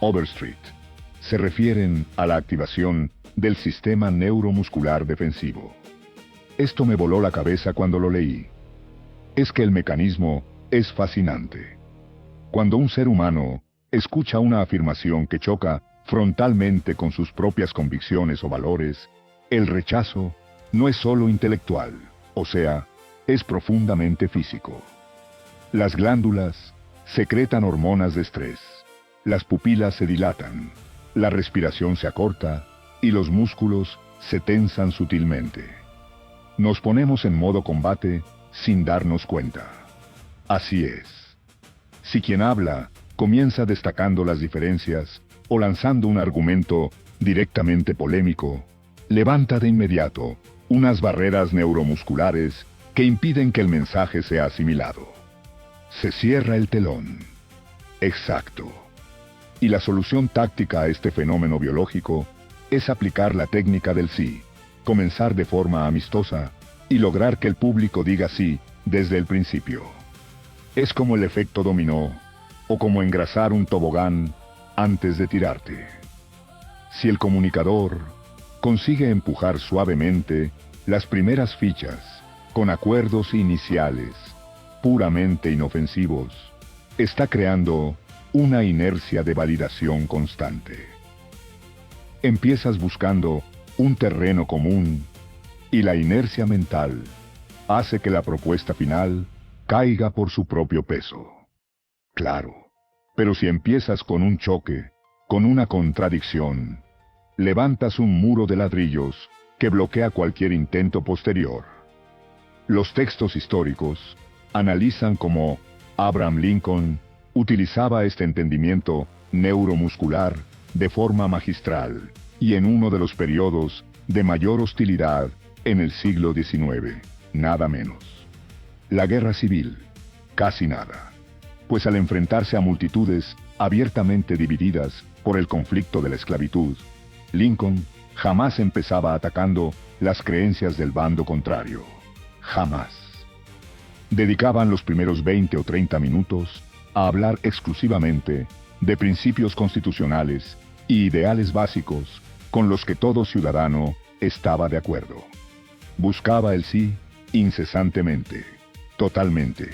Overstreet. Se refieren a la activación del sistema neuromuscular defensivo. Esto me voló la cabeza cuando lo leí. Es que el mecanismo es fascinante. Cuando un ser humano escucha una afirmación que choca frontalmente con sus propias convicciones o valores, el rechazo no es solo intelectual, o sea, es profundamente físico. Las glándulas secretan hormonas de estrés, las pupilas se dilatan, la respiración se acorta y los músculos se tensan sutilmente. Nos ponemos en modo combate sin darnos cuenta. Así es. Si quien habla comienza destacando las diferencias o lanzando un argumento directamente polémico, levanta de inmediato unas barreras neuromusculares que impiden que el mensaje sea asimilado. Se cierra el telón. Exacto. Y la solución táctica a este fenómeno biológico es aplicar la técnica del sí, comenzar de forma amistosa y lograr que el público diga sí desde el principio. Es como el efecto dominó, o como engrasar un tobogán antes de tirarte. Si el comunicador consigue empujar suavemente las primeras fichas con acuerdos iniciales puramente inofensivos, está creando una inercia de validación constante. Empiezas buscando un terreno común y la inercia mental hace que la propuesta final caiga por su propio peso. Claro, pero si empiezas con un choque, con una contradicción, levantas un muro de ladrillos que bloquea cualquier intento posterior. Los textos históricos analizan cómo Abraham Lincoln utilizaba este entendimiento neuromuscular de forma magistral y en uno de los periodos de mayor hostilidad en el siglo XIX, nada menos. La guerra civil, casi nada. Pues al enfrentarse a multitudes abiertamente divididas por el conflicto de la esclavitud, Lincoln jamás empezaba atacando las creencias del bando contrario. Jamás. Dedicaban los primeros 20 o 30 minutos a hablar exclusivamente de principios constitucionales y ideales básicos con los que todo ciudadano estaba de acuerdo. Buscaba el sí incesantemente, totalmente.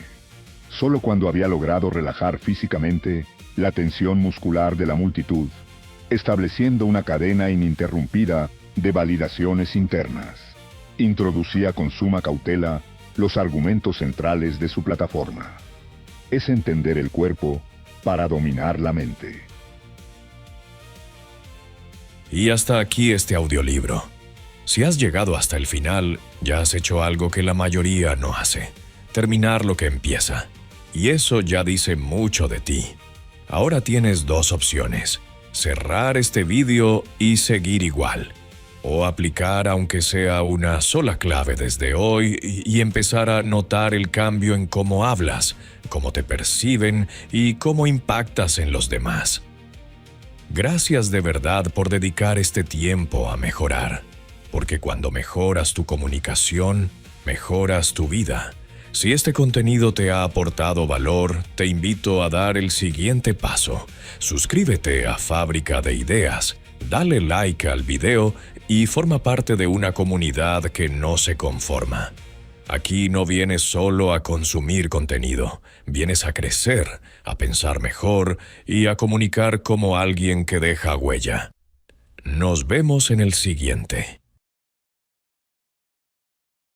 Solo cuando había logrado relajar físicamente la tensión muscular de la multitud, estableciendo una cadena ininterrumpida de validaciones internas, introducía con suma cautela los argumentos centrales de su plataforma. Es entender el cuerpo para dominar la mente.
Y hasta aquí este audiolibro. Si has llegado hasta el final, ya has hecho algo que la mayoría no hace: terminar lo que empieza. Y eso ya dice mucho de ti. Ahora tienes dos opciones: cerrar este vídeo y seguir igual, o aplicar aunque sea una sola clave desde hoy y empezar a notar el cambio en cómo hablas, cómo te perciben y cómo impactas en los demás. Gracias de verdad por dedicar este tiempo a mejorar, porque cuando mejoras tu comunicación, mejoras tu vida. Si este contenido te ha aportado valor, te invito a dar el siguiente paso. Suscríbete a Fábrica de Ideas, dale like al video y forma parte de una comunidad que no se conforma. Aquí no vienes solo a consumir contenido, vienes a crecer, a pensar mejor y a comunicar como alguien que deja huella. Nos vemos en el siguiente.